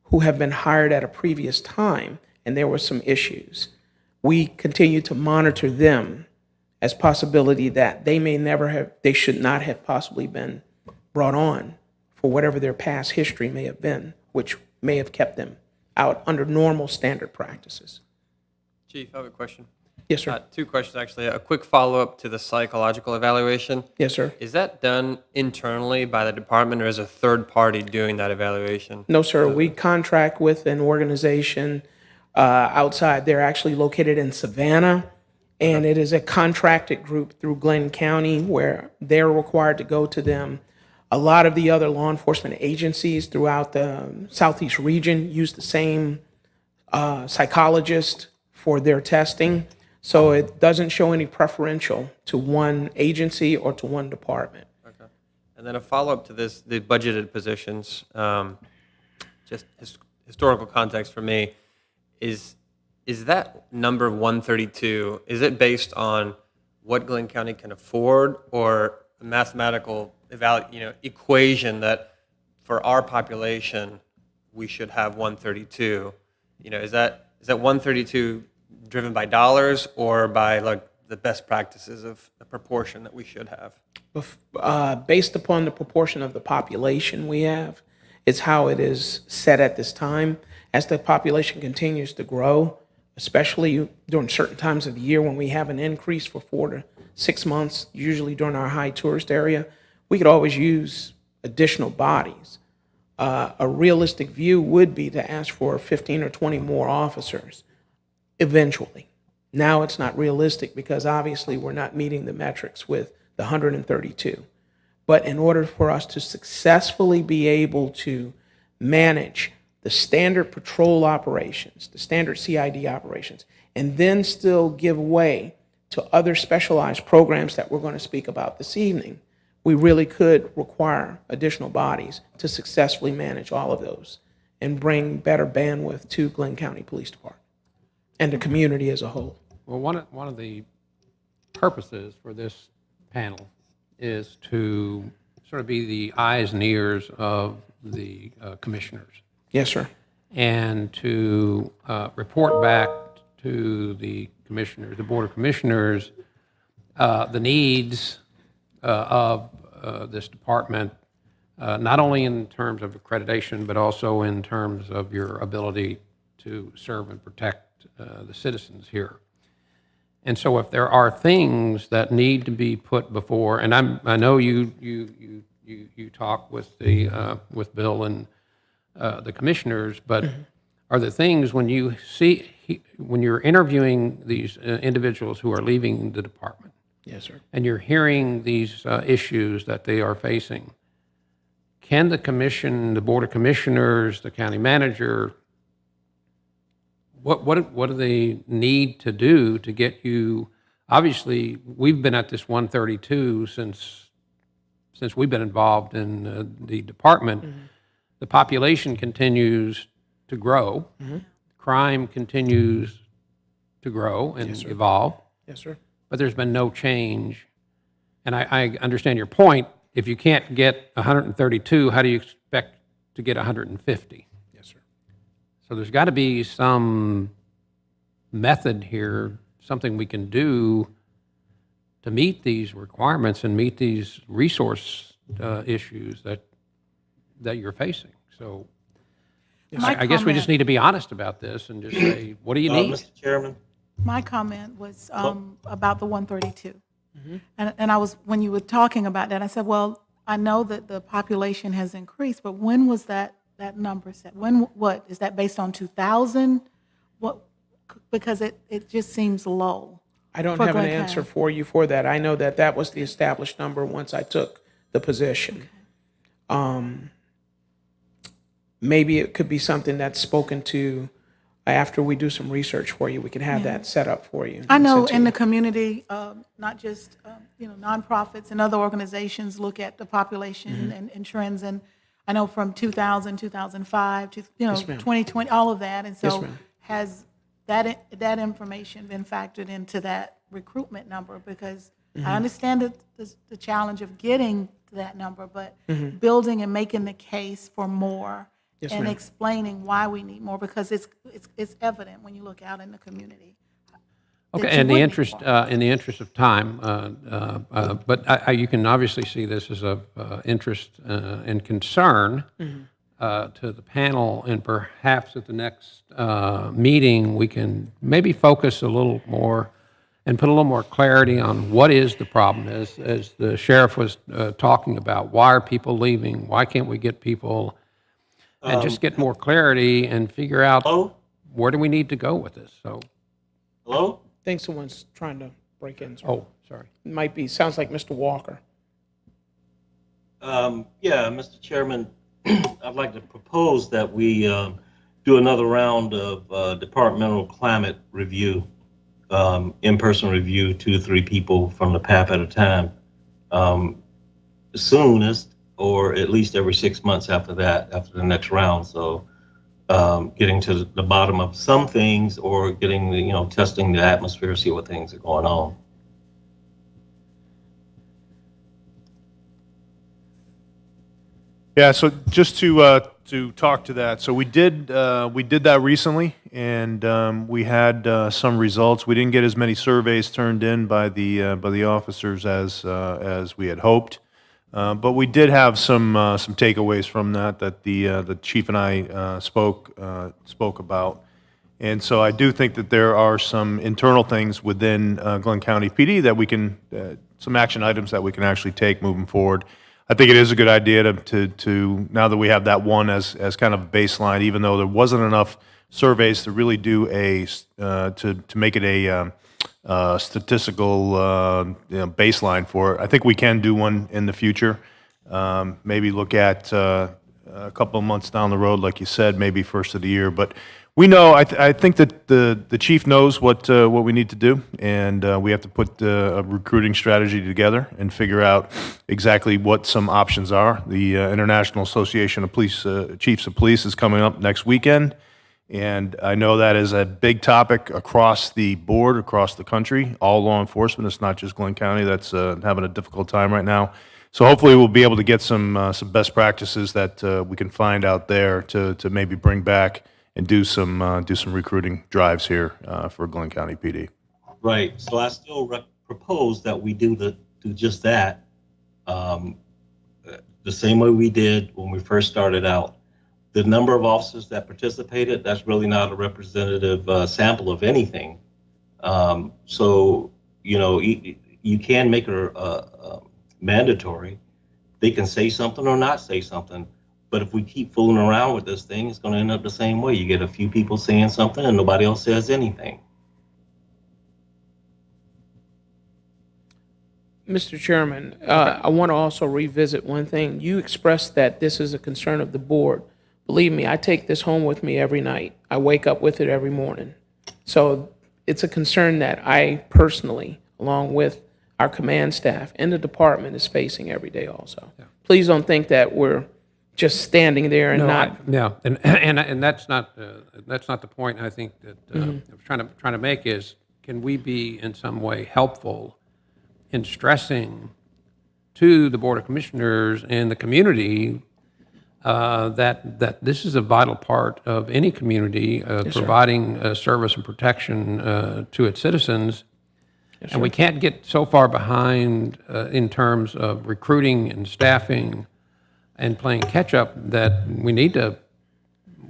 who have been hired at a previous time and there were some issues, we continue to monitor them as possibility that they should not have possibly been brought on for whatever their past history may have been, which may have kept them out under normal standard practices. Chief, I have a question. Yes, sir. 2 questions, actually. A quick follow-up to the psychological evaluation. Yes, sir. Is that done internally by the department, or is a third party doing that evaluation? No, sir. We contract with an organization outside. They're actually located in Savannah, and it is a contracted group through Glynn County where they're required to go to them. A lot of the other law enforcement agencies throughout the Southeast region use the same psychologist for their testing, so it doesn't show any preferential to one agency or to one department. Okay. And then a follow-up to this, the budgeted positions, just historical context for me, is that number 132, is it based on what Glynn County can afford, or a mathematical equation that for our population, we should have 132? Is that 132 driven by dollars or by like the best practices of the proportion that we should have? Based upon the proportion of the population we have, it's how it is set at this time. as the population continues to grow, especially during certain times of the year when we have an increase for 4 to 6 months, usually during our high tourist area, we could always use additional bodies. A realistic view would be to ask for 15 or 20 more officers eventually. Now it's not realistic because obviously we're not meeting the metrics with the 132. But in order for us to successfully be able to manage the standard patrol operations, the standard CID operations, and then still give way to other specialized programs that we're going to speak about this evening, we really could require additional bodies to successfully manage all of those and bring better bandwidth to Glynn County Police Department and the community as a whole. Well, one of the purposes for this panel is to sort of be the eyes and ears of the commissioners Yes, sir. and to report back to the commissioners, the Board of Commissioners, the needs of this department, not only in terms of accreditation, but also in terms of your ability to serve and protect the citizens here. And so if there are things that need to be put before, and I know you talk with with Bill and the commissioners, but are there things when you see, when you're interviewing these individuals who are leaving the department, Yes, sir. and you're hearing these issues that they are facing, can the commission, the Board of Commissioners, the county manager, what do they need to do to get you? Obviously, we've been at this 132 since we've been involved in the department. The population continues to grow. Crime continues to grow and evolve. Yes, sir. But there's been no change. And I understand your point. If you can't get 132, how do you expect to get 150? Yes, sir. So there's got to be some method here, something we can do to meet these requirements and meet these resource issues that you're facing. So I guess we just need to be honest about this and just say, what do you need? Mr. Chairman? My comment was about the 132. And I was, when you were talking about that, I said, well, I know that the population has increased, but when was that number set? What, is that based on 2000? What, because it just seems low. I don't for have an Glynn answer County. for you for that. I know that that was the established number once I took the position. Maybe it could be something that's spoken to after we do some research for you. We can have that set up for you. I and know sent to in you. the community, not just, nonprofits and other organizations look at the population and trends. And I know from 2000, 2005 to, ma'am. 2020, all of that. And Yes, so ma'am. has that information been factored into that recruitment number? Because I understand the challenge of getting to that number, but building and making the case for more Yes, and ma'am. explaining why we need more, because it's evident when you look out in the community. Okay, that you in the would need interest, more. in the interest of time, but you can obviously see this as of interest and concern to the panel, and perhaps at the next meeting, we can maybe focus a little more and put a little more clarity on what is the problem, as the sheriff was talking about. Why are people leaving? Why can't we get people? And just get more clarity and figure out Hello? where do we need to go with this. So, Hello? I think someone's trying to break in. Sir. oh, sorry. It might be, sounds like Mr. Walker. Yeah, Mr. Chairman, I'd like to propose that we do another round of departmental climate review, in-person review, 2 to 3 people from the PAP at a time, soonest, or at least every 6 months after that, after the next round. So getting to the bottom of some things, or getting, testing the atmosphere, see what things are going on. Yeah, so just to talk to that, so we did that recently, and we had some results. We didn't get as many surveys turned in by the officers as we had hoped. But we did have some takeaways from that the chief and I spoke about. And so I do think that there are some internal things within Glynn County PD that we can, some action items that we can actually take moving forward. I think it is a good idea to now that we have that one as kind of a baseline, even though there wasn't enough surveys to really do to make it a statistical baseline for it. I think we can do one in the future. Maybe look at a couple of months down the road, like you said, maybe first of the year. But we know, I think that the chief knows what we need to do, and we have to put a recruiting strategy together and figure out exactly what some options are. The International Association of Police Chiefs of Police is coming up next weekend, and I know that is a big topic across the board, across the country, all law enforcement. It's not just Glynn County that's having a difficult time right now. So hopefully we'll be able to get some best practices that we can find out there to maybe bring back and do some recruiting drives here for Glynn County PD. Right. So I still propose that we do just that, the same way we did when we first started out. The number of officers that participated, that's really not a representative sample of anything. So, you know, you can make it mandatory. They can say something or not say something. But if we keep fooling around with this thing, it's going to end up the same way. You get a few people saying something and nobody else says anything. Mr. Chairman, I want to also revisit one thing. You expressed that this is a concern of the board. Believe me, I take this home with me every night. I wake up with it every morning. So it's a concern that I personally, along with our command staff and the department, is facing every day also. Yeah. Please don't think that we're just standing there and and that's not the point. I think that I'm trying to make is, can we be in some way helpful in stressing to the Board of Commissioners and the community that this is a vital part of any community, providing service and protection to its citizens. Yes, and we can't get so far behind in terms of recruiting and staffing and playing catch-up that we need to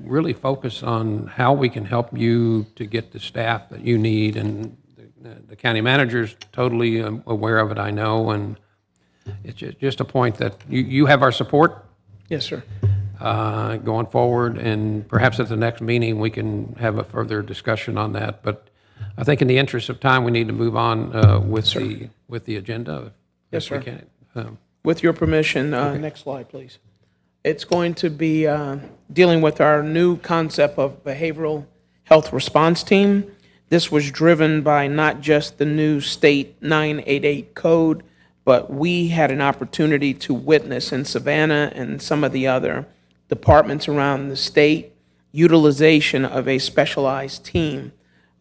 really focus on how we can help you to get the staff that you need. And the county manager's totally aware of it, I know, and it's just a point that you have our support. Yes, sir. Going forward, and perhaps at the next meeting we can have a further discussion on that. But I think in the interest of time, we need to move on with the agenda. Yes, sir. We can. With your permission, next slide, please. It's going to be dealing with our new concept of behavioral health response team. This was driven by not just the new state 988 code, but we had an opportunity to witness in Savannah and some of the other departments around the state utilization of a specialized team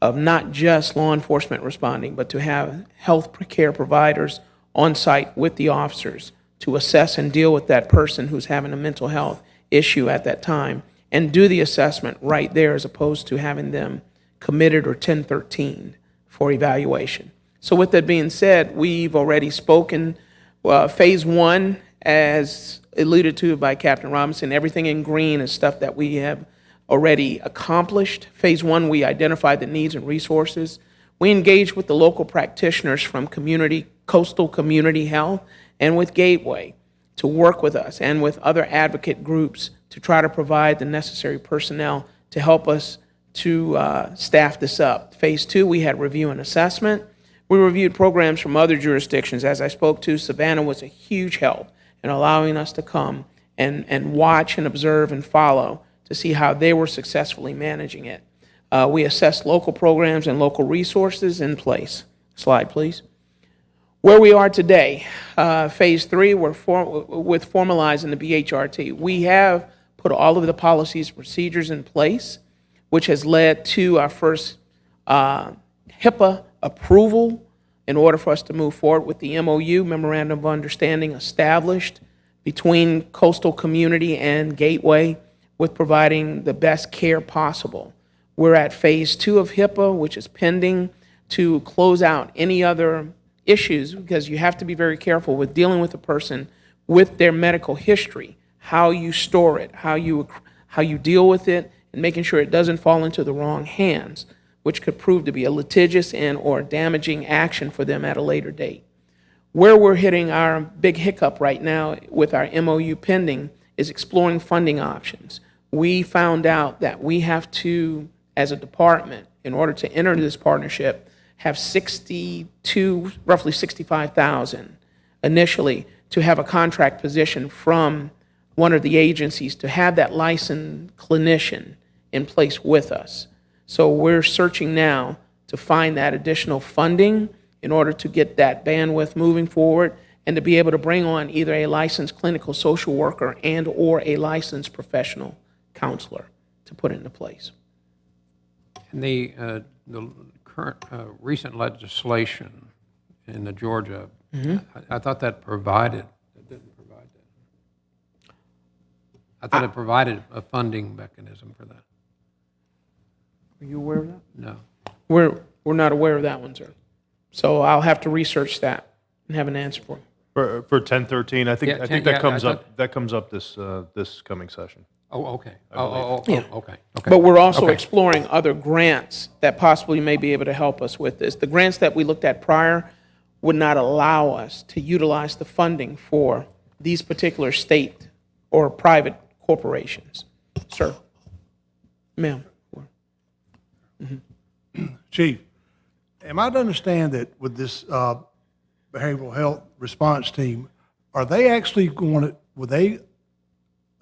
of not just law enforcement responding, but to have health care providers on site with the officers to assess and deal with that person who's having a mental health issue at that time and do the assessment right there, as opposed to having them committed or 1013 for evaluation. So with that being said, we've already spoken. Phase one, as alluded to by Captain Robinson, everything in green is stuff that we have already accomplished. Phase one, we identified the needs and resources. We engaged with the local practitioners from coastal community health and with Gateway to work with us and with other advocate groups to try to provide the necessary personnel to help us to staff this up. Phase two, we had review and assessment. We reviewed programs from other jurisdictions. As I spoke to, Savannah was a huge help in allowing us to come and watch and observe and follow to see how they were successfully managing it. We assessed local programs and local resources in place. Slide, please. Where we are today, phase three, with formalizing the BHRT. We have put all of the policies, procedures in place, which has led to our first HIPAA approval in order for us to move forward with the MOU, Memorandum of Understanding, established between coastal community and Gateway with providing the best care possible. We're at phase two of HIPAA, which is pending to close out any other issues, because you have to be very careful with dealing with a person with their medical history, how you store it, how you deal with it, and making sure it doesn't fall into the wrong hands, which could prove to be a litigious and or damaging action for them at a later date. Where we're hitting our big hiccup right now with our MOU pending is exploring funding options. We found out that we have to, as a department, in order to enter this partnership, have roughly 65,000 initially to have a contract position from one of the agencies to have that licensed clinician in place with us. So we're searching now to find that additional funding in order to get that bandwidth moving forward and to be able to bring on either a licensed clinical social worker and or a licensed professional counselor to put into place. And the current recent legislation in the Georgia, I thought that provided, it didn't provide that. I thought it provided a funding mechanism for that. Are you aware of that? No. We're not aware of that one, sir. So I'll have to research that and have an answer for you. For 1013, I think, Yeah, I think 10 that comes yeah, I up, that comes up this coming session. Oh, okay. Yeah. Okay. But we're also Okay. exploring other grants that possibly may be able to help us with this. The grants that we looked at prior would not allow us to utilize the funding for these particular state or private corporations. Sir? Ma'am? Chief, am I to understand that with this behavioral health response team, are they actually will they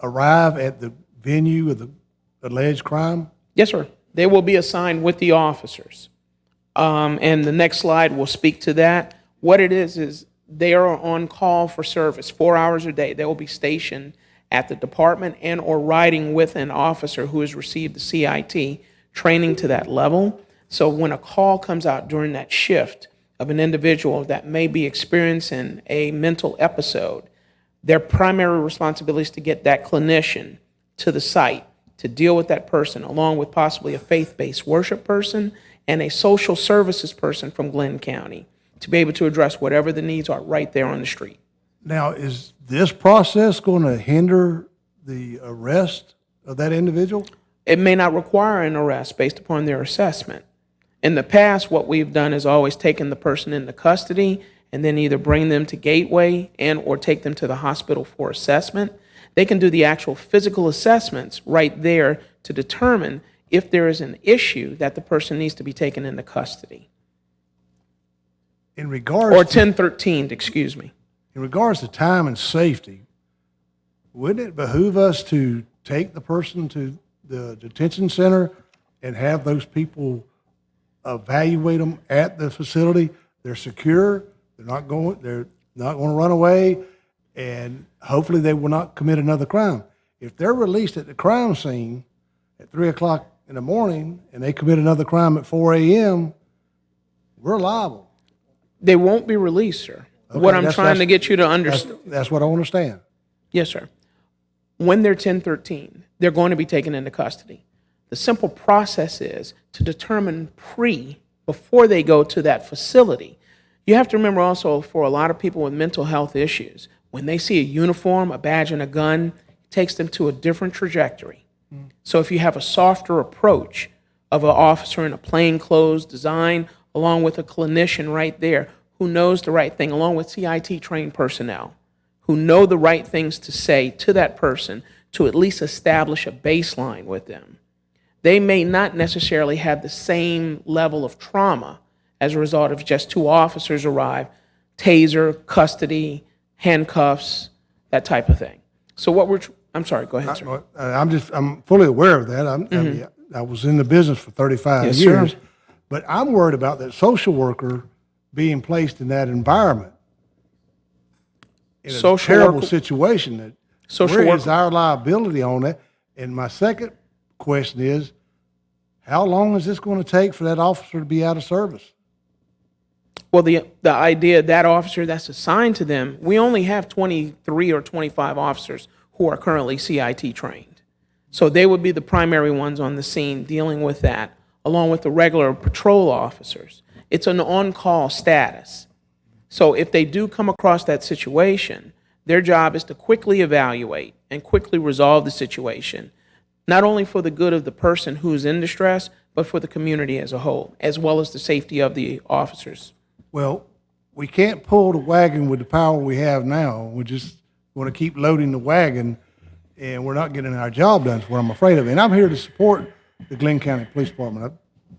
arrive at the venue of the alleged crime? Yes, sir. They will be assigned with the officers. And the next slide will speak to that. What it is they are on call for service 4 hours a day. They will be stationed at the department and or riding with an officer who has received the CIT training to that level. So when a call comes out during that shift of an individual that may be experiencing a mental episode, their primary responsibility is to get that clinician to the site to deal with that person, along with possibly a faith-based worship person and a social services person from Glynn County to be able to address whatever the needs are right there on the street. Now, is this process going to hinder the arrest of that individual? It may not require an arrest based upon their assessment. In the past, what we've done is always taken the person into custody and then either bring them to Gateway and or take them to the hospital for assessment. They can do the actual physical assessments right there to determine if there is an issue that the person needs to be taken into custody. In regards Or to 1013, excuse me. In regards to time and safety, wouldn't it behoove us to take the person to the detention center and have those people evaluate them at the facility? They're secure, they're not going to run away, and hopefully they will not commit another crime. If they're released at the crime scene at 3 o'clock in the morning and they commit another crime at 4 a.m., we're liable. They won't be released, sir. Okay, What I'm that's- trying to that's- get you to understand. That's what I understand. Yes, sir. When they're 1013, they're going to be taken into custody. The simple process is to determine before they go to that facility. You have to remember also, for a lot of people with mental health issues, when they see a uniform, a badge, and a gun, it takes them to a different trajectory. So if you have a softer approach of an officer in a plainclothes design, along with a clinician right there who knows the right thing, along with CIT-trained personnel, who know the right things to say to that person to at least establish a baseline with them. They may not necessarily have the same level of trauma as a result of just two officers arrive, taser, custody, handcuffs, that type of thing. So I'm sorry, go ahead, sir. I'm fully aware of that. I mean, I was in the business for 35 Yes, years, sir. but I'm worried about that social worker being placed in that environment in a Social terrible worker- situation. That Social where is worker- our liability on it? And my second question is, how long is this going to take for that officer to be out of service? Well, the idea, that officer that's assigned to them, we only have 23 or 25 officers who are currently CIT trained. So they would be the primary ones on the scene dealing with that, along with the regular patrol officers. It's an on-call status. So if they do come across that situation, Their job is to quickly evaluate and quickly resolve the situation, not only for the good of the person who is in distress, but for the community as a whole, as well as the safety of the officers. Well, we can't pull the wagon with the power we have now. We're just going to keep loading the wagon, and we're not getting our job done, is what I'm afraid of. And I'm here to support the Glynn County Police Department. I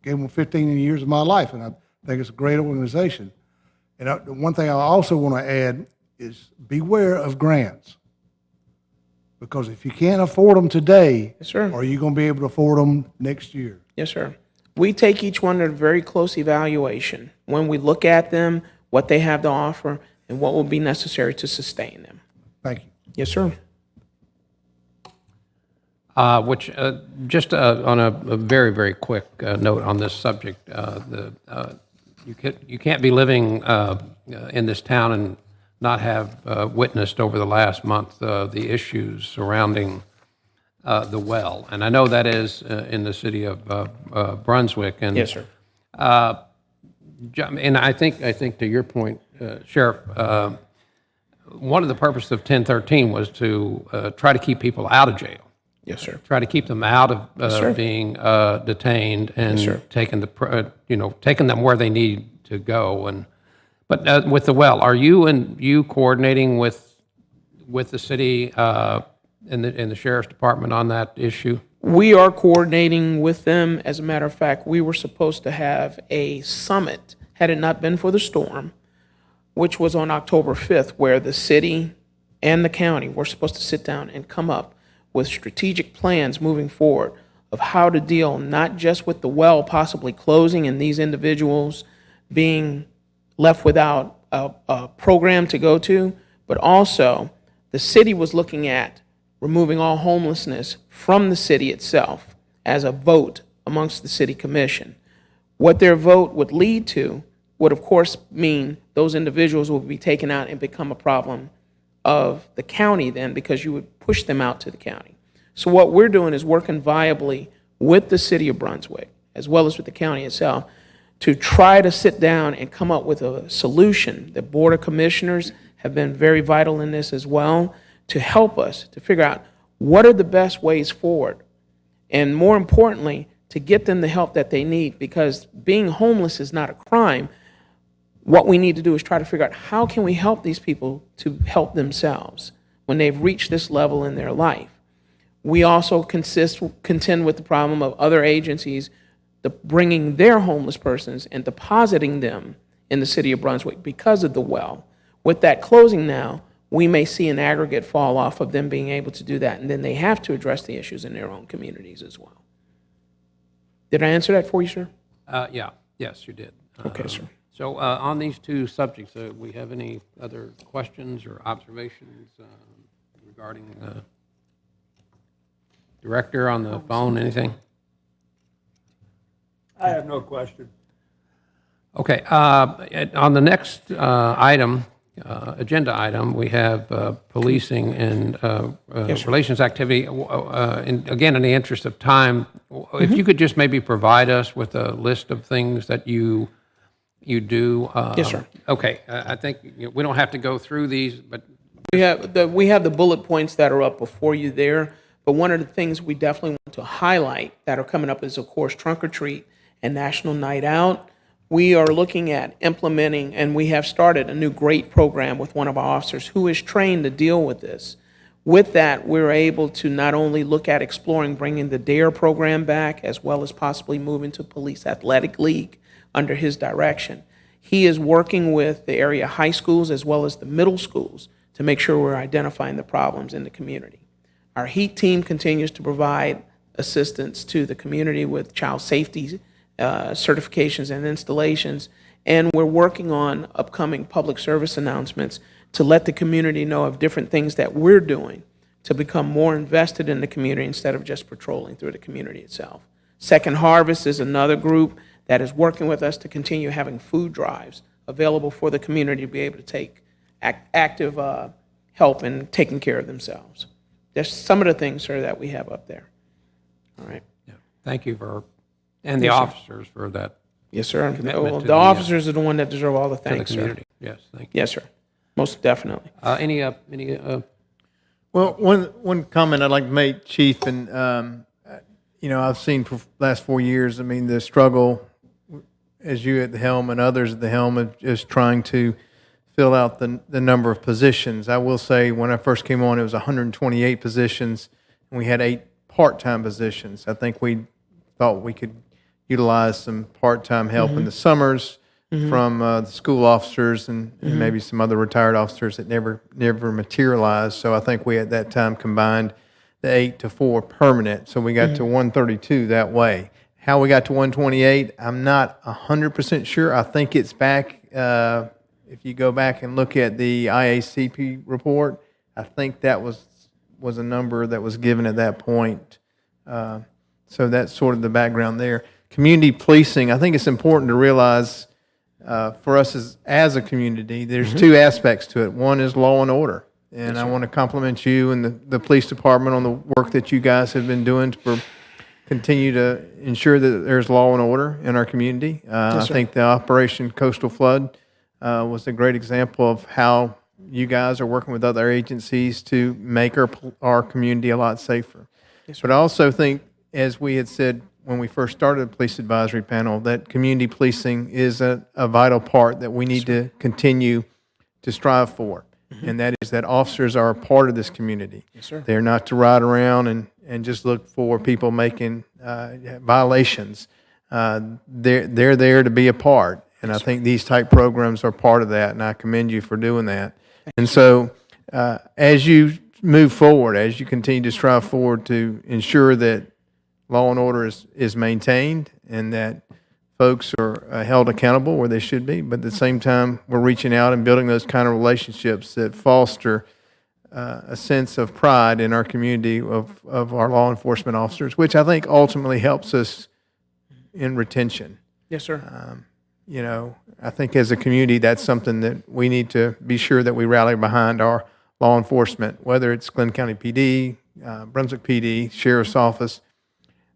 gave them 15 years of my life, and I think it's a great organization. And the one thing I also want to add is beware of grants. Because if you can't afford them today, Yes, sir. are you going to be able to afford them next year? Yes, sir. We take each one under very close evaluation when we look at them, what they have to offer, and what will be necessary to sustain them. Thank you. Yes, sir. Just on a very, very quick note on this subject, you can't be living in this town and not have witnessed over the last month the issues surrounding the well. And I know that is in the city of Brunswick. And, Yes, sir. And I think to your point, Sheriff, one of the purposes of 1013 was to try to keep people out of jail. Yes, sir. Try to keep them out of sir. being detained and sir. taking them where they need to go. But with the well, are you coordinating with the city and the sheriff's department on that issue? We are coordinating with them. As a matter of fact, we were supposed to have a summit, had it not been for the storm, which was on October 5th, where the city and the county were supposed to sit down and come up with strategic plans moving forward of how to deal not just with the well possibly closing and these individuals being left without a program to go to, but also the city was looking at removing all homelessness from the city itself as a vote amongst the city commission. What their vote would lead to would, of course, mean those individuals would be taken out and become a problem of the county then, because you would push them out to the county. So what we're doing is working viably with the city of Brunswick, as well as with the county itself, to try to sit down and come up with a solution. The Board of Commissioners have been very vital in this as well, to help us to figure out what are the best ways forward. And more importantly, to get them the help that they need, because being homeless is not a crime. What we need to do is try to figure out how can we help these people to help themselves when they've reached this level in their life. We also contend with the problem of other agencies bringing their homeless persons and depositing them in the city of Brunswick because of the well. With that closing now, we may see an aggregate fall off of them being able to do that, and then they have to address the issues in their own communities as well. Did I answer that for you, sir? Yes, you did. Okay, sir. So on these two subjects, we have any other questions or observations regarding Director on the phone, anything? I have no question. Okay, on the next item, agenda item, we have policing and relations activity. And again, in the interest of time, if you could just maybe provide us with a list of things that you do. Yes, sir. Okay, I think we don't have to go through these, but We have the bullet points that are up before you there, but one of the things we definitely want to highlight that are coming up is, of course, Trunk or Treat and National Night Out. We are looking at implementing, and we have started a new great program with one of our officers who is trained to deal with this. With that, we're able to not only look at exploring bringing the DARE program back, as well as possibly moving to Police Athletic League under his direction. He is working with the area high schools as well as the middle schools to make sure we're identifying the problems in the community. Our HEAT team continues to provide assistance to the community with child safety certifications and installations, and we're working on upcoming public service announcements to let the community know of different things that we're doing to become more invested in the community instead of just patrolling through the community itself. Second Harvest is another group that is working with us to continue having food drives available for the community to be able to take active help in taking care of themselves. There's some of the things, sir, that we have up there. All right. yeah, thank you and the Yes, sir. officers for that. Yes, sir. Commitment to The the, officers are the one that deserve all the To the thanks, sir. community. Yes, thank you. Yes, sir. most definitely. Any, Well, one comment I'd like to make, Chief, and, I've seen for the last 4 years, I mean, the struggle as you at the helm and others at the helm of just trying to fill out the number of positions. I will say, when I first came on, it was 128 positions, and we had 8 part-time positions. I think we thought we could utilize some part-time help in the summers from the school officers and maybe some other retired officers that never materialized. So I think we at that time combined the 8 to 4 permanent. So we got to 132 that way. How we got to 128, I'm not 100% sure. I think it's back. If you go back and look at the IACP report, I think that was a number that was given at that point. So that's sort of the background there. Community policing, I think it's important to realize for us as a community, there's 2 aspects to it. One is law and order. And I want to compliment you and the police department on the work that you guys have been doing to continue to ensure that there's law and order in our community. I think the Operation Coastal Flood was a great example of how you guys are working with other agencies to make our community a lot safer. But I also think, as we had said when we first started the Police Advisory Panel, that community policing is a vital part that we need to continue to strive for. And that is that officers are a part of this community. They're not to ride around and just look for people making violations. They're there to be a part. And I think these type programs are part of that, and I commend you for doing that. And so as you move forward, as you continue to strive forward to ensure that law and order is maintained and that folks are held accountable where they should be, but at the same time, we're reaching out and building those kind of relationships that foster a sense of pride in our community of our law enforcement officers, which I think ultimately helps us in retention. Yes, sir. I think as a community, that's something that we need to be sure that we rally behind our law enforcement, whether it's Glynn County PD, Brunswick PD, Sheriff's Office,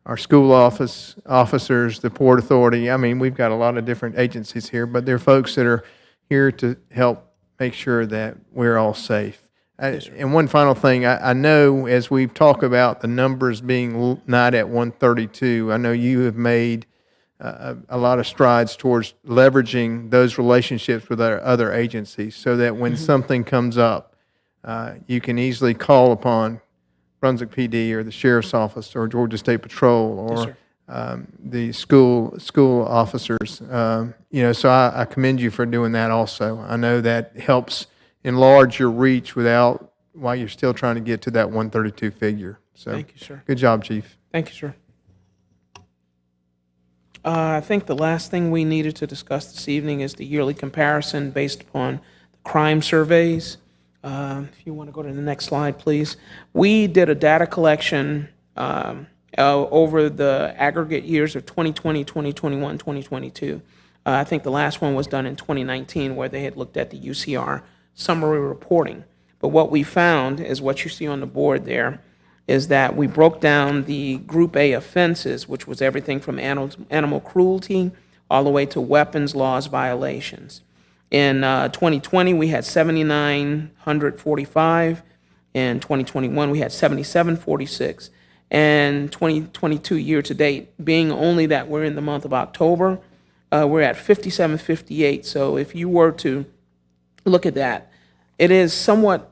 our school officers, the Port Authority. I mean, we've got a lot of different agencies here, but they're folks that are here to help make sure that we're all safe. And one final thing, I know as we've talked about the numbers being not at 132, I know you have made a lot of strides towards leveraging those relationships with our other agencies so that when something comes up, you can easily call upon Brunswick PD or the Sheriff's Office or Georgia State Patrol or the school officers. So I commend you for doing that also. I know that helps enlarge your reach while you're still trying to get to that 132 figure. So Thank you, sir. Good job, Chief. Thank you, sir. I think the last thing we needed to discuss this evening is the yearly comparison based upon the crime surveys. If you want to go to the next slide, please. We did a data collection over the aggregate years of 2020, 2021, 2022. I think the last one was done in 2019 where they had looked at the UCR summary reporting. But what we found is what you see on the board there is that we broke down the Group A offenses, which was everything from animal cruelty all the way to weapons laws violations. In 2020, we had 7,945. In 2021, we had 7,746. And 2022 year to date, being only that we're in the month of October, we're at 5,758. So if you were to look at that, it is somewhat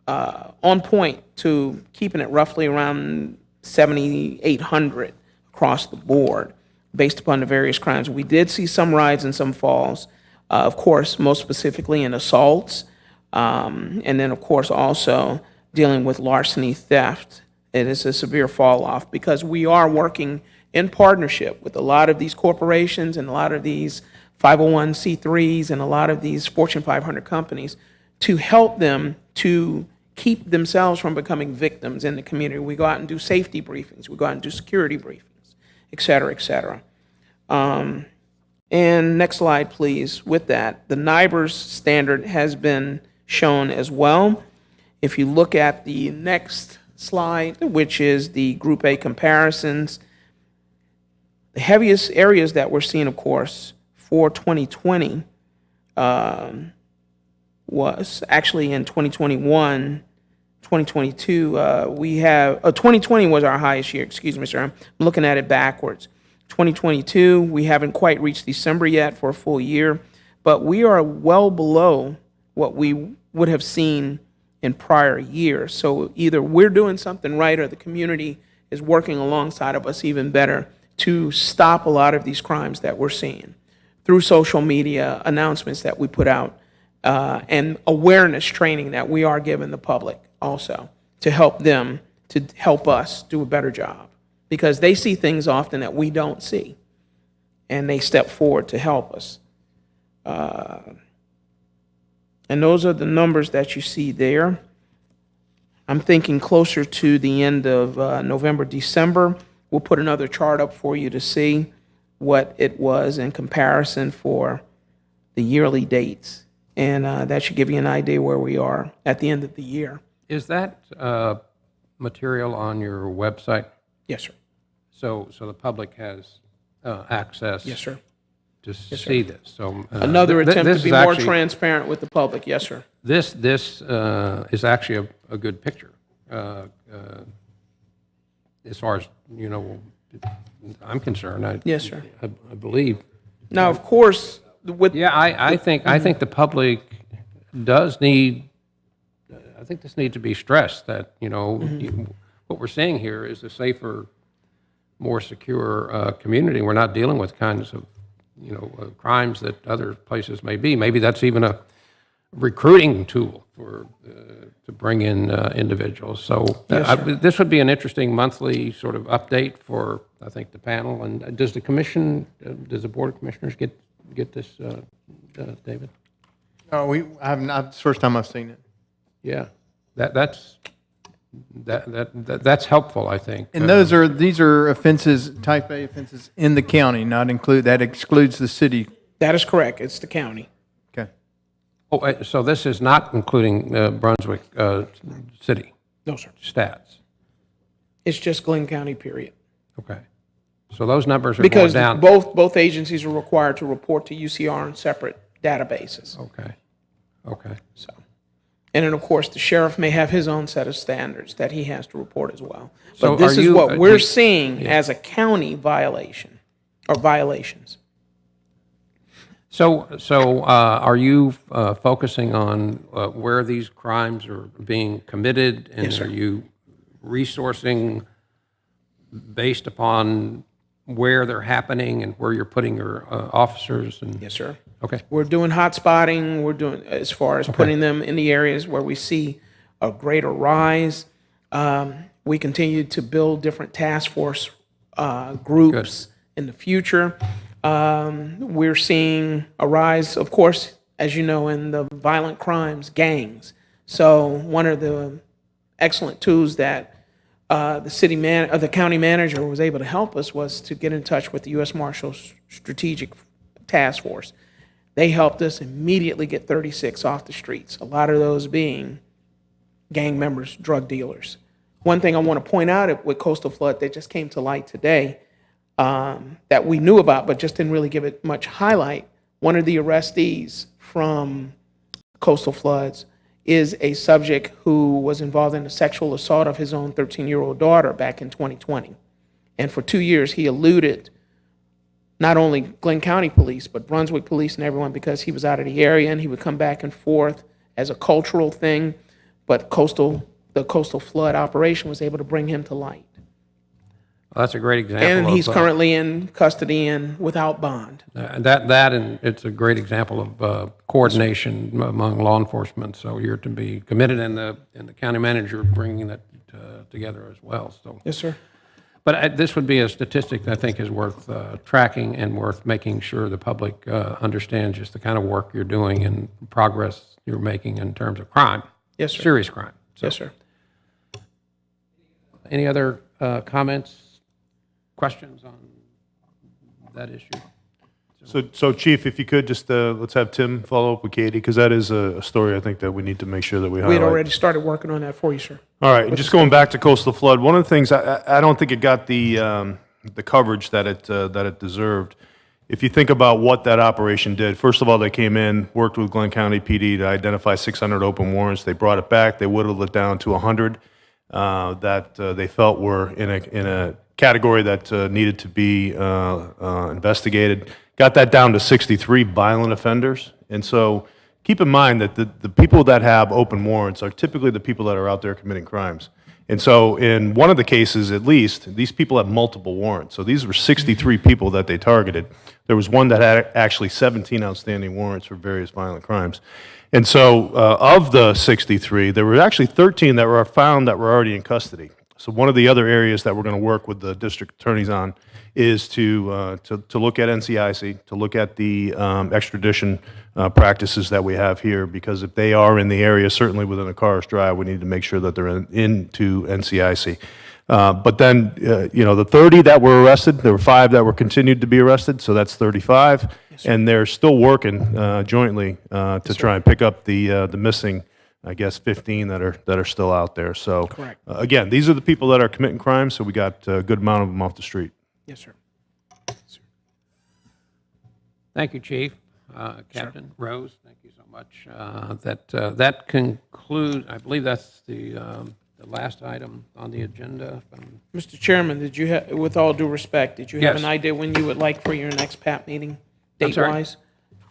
on point to keeping it roughly around 7,800 across the board based upon the various crimes. We did see some rides and some falls, of course, most specifically in assaults, and then, of course, also dealing with larceny, theft. It is a severe fall off because we are working in partnership with a lot of these corporations and a lot of these 501c3s and a lot of these Fortune 500 companies to help them to keep themselves from becoming victims in the community. We go out and do safety briefings. We go out and do security briefings, et cetera, et cetera. And next slide, please. With that, the NIBRS standard has been shown as well. If you look at the next slide, which is the Group A comparisons, the heaviest areas that we're seeing, of course, for 2020 was actually in 2021, 2022, we have, 2020 was our highest year, excuse me, sir. I'm looking at it backwards. 2022, we haven't quite reached December yet for a full year, but we are well below what we would have seen in prior years. So either we're doing something right or the community is working alongside of us even better to stop a lot of these crimes that we're seeing through social media announcements that we put out and awareness training that we are giving the public also to help them, to help us do a better job, because they see things often that we don't see, and they step forward to help us. And those are the numbers that you see there. I'm thinking closer to the end of November, December, we'll put another chart up for you to see what it was in comparison for the yearly dates. And that should give you an idea where we are at the end of the year. Is that material on your website? Yes, sir. So the public has access? Yes, sir. To see this. So Another attempt this to be is more actually- transparent with the public. Yes, sir. This is actually a good picture. As far as, I'm concerned. Yes, sir. I believe. Now, of course, with Yeah, I think the public does need, I think this needs to be stressed, that, what we're seeing here is a safer, more secure community. We're not dealing with kinds of, crimes that other places may be. Maybe that's even a recruiting tool for, to bring in individuals. So this would be an interesting monthly sort of update for, I think, the panel. And does the commission, does the Board of Commissioners get this, David? No, I have not, it's the first time I've seen it. Yeah, that's helpful, I think. And these are offenses, type A offenses in the county, that excludes the city. that is correct. It's the county. Okay. Oh, so this is not including Brunswick City No, sir. stats? It's just Glynn County, period. Okay. So those numbers are going Because down? both agencies are required to report to UCR in separate databases. Okay. So, and then, of course, the sheriff may have his own set of standards that he has to report as well. So But this are is you- what we're seeing as a county violation, or violations. So are you focusing on where these crimes are being committed? Yes, sir. And are you resourcing based upon where they're happening and where you're putting your officers? And Yes, sir. Okay. We're doing hot spotting. We're doing, as far as putting them in the areas where we see a greater rise. We continue to build different task force groups in the future. We're seeing a rise, of course, as you know, in the violent crimes, gangs. So one of the excellent tools that the county manager was able to help us was to get in touch with the U.S. Marshals Strategic Task Force. They helped us immediately get 36 off the streets, a lot of those being gang members, drug dealers. One thing I want to point out with Coastal Flood that just came to light today, that we knew about but just didn't really give it much highlight, one of the arrestees from Coastal Floods is a subject who was involved in a sexual assault of his own 13-year-old daughter back in 2020. And for 2 years, he eluded not only Glynn County Police, but Brunswick Police and everyone, because he was out of the area, and he would come back and forth as a cultural thing. But the Coastal Flood operation was able to bring him to light. Well, that's a great example. And he's of, currently in custody and without bond. and it's a great example of coordination among law enforcement. So you're to be committed, and the county manager bringing that together as well. So. Yes, sir. But this would be a statistic that I think is worth tracking and worth making sure the public understands just the kind of work you're doing and progress you're making in terms of crime. Yes, sir. Serious crime. So, Yes, sir. any other comments, questions on that issue? So Chief, if you could just, let's have Tim follow up with Katie, because that is a story I think that we need to make sure that we highlight. We had already started working on that for you, sir. All right, and just going back to coastal flood, one of the things I don't think it got the coverage that it deserved if you think about what that operation did, first of all, they came in, worked with Glynn County PD to identify 600 open warrants. They brought it back. They whittled it down to 100 that they felt were in a category that needed to be investigated. Got that down to 63 violent offenders. And so keep in mind that the people that have open warrants are typically the people that are out there committing crimes. And so in one of the cases, at least, these people have multiple warrants. So these were 63 people that they targeted. There was one that had actually 17 outstanding warrants for various violent crimes. And so of the 63, there were actually 13 that were found that were already in custody. So one of the other areas that we're going to work with the district attorneys on is to look at NCIC, to look at the extradition practices that we have here, because if they are in the area, certainly within a car's drive, we need to make sure that they're into NCIC. But then, the 30 that were arrested, there were 5 that were continued to be arrested, so that's 35. And they're still working jointly to try and pick up the missing, I guess, 15 that are still out there. So Correct. Again, these are the people that are committing crimes, so we got a good amount of them off the street. Yes, sir. Thank you, Chief. Captain Rose, thank you so much. That concludes, I believe that's the last item on the agenda. Mr. Chairman, did you have, with all due respect, did you have Yes. an idea when you would like for your next PAP meeting? I'm sorry? Date-wise?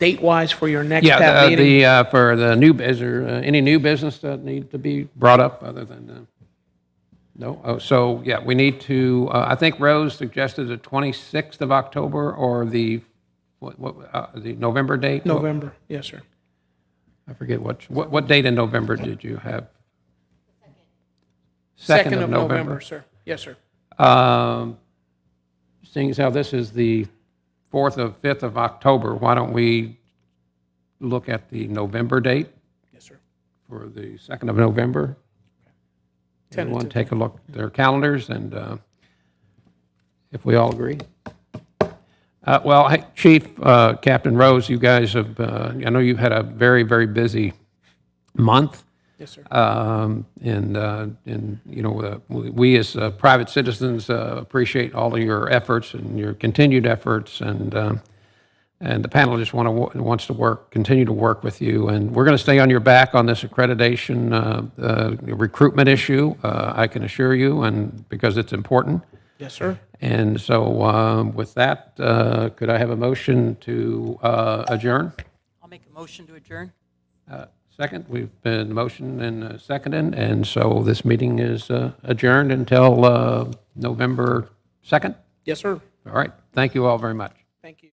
Date-wise for your next Yeah, PAP meeting? for the new, is there any new business that need to be brought up other than, no? Oh, so, yeah, we need to, I think Rose suggested the 26th of October or the November date? November, yes, sir. I forget what date in November did you have? 2nd of November, sir. Yes, sir. Seeing as how this is the 4th or 5th of October, why don't we look at the November date Yes, sir. for the 2nd of November? Everyone take a look at their calendars, and if we all agree. Well, hey, Chief, Captain Rose, you guys have, I know you've had a very, very busy month. Yes, sir. We as private citizens appreciate all of your efforts and your continued efforts, and the panel just wants to continue to work with you. And we're going to stay on your back on this accreditation recruitment issue, I can assure you, and because it's important. Yes, sir. And so with that, could I have a motion to adjourn? I'll make a motion to adjourn. Second, we've been motioned and seconded, and so this meeting is adjourned until November 2nd? Yes, sir. All right. Thank you all very much. Thank you.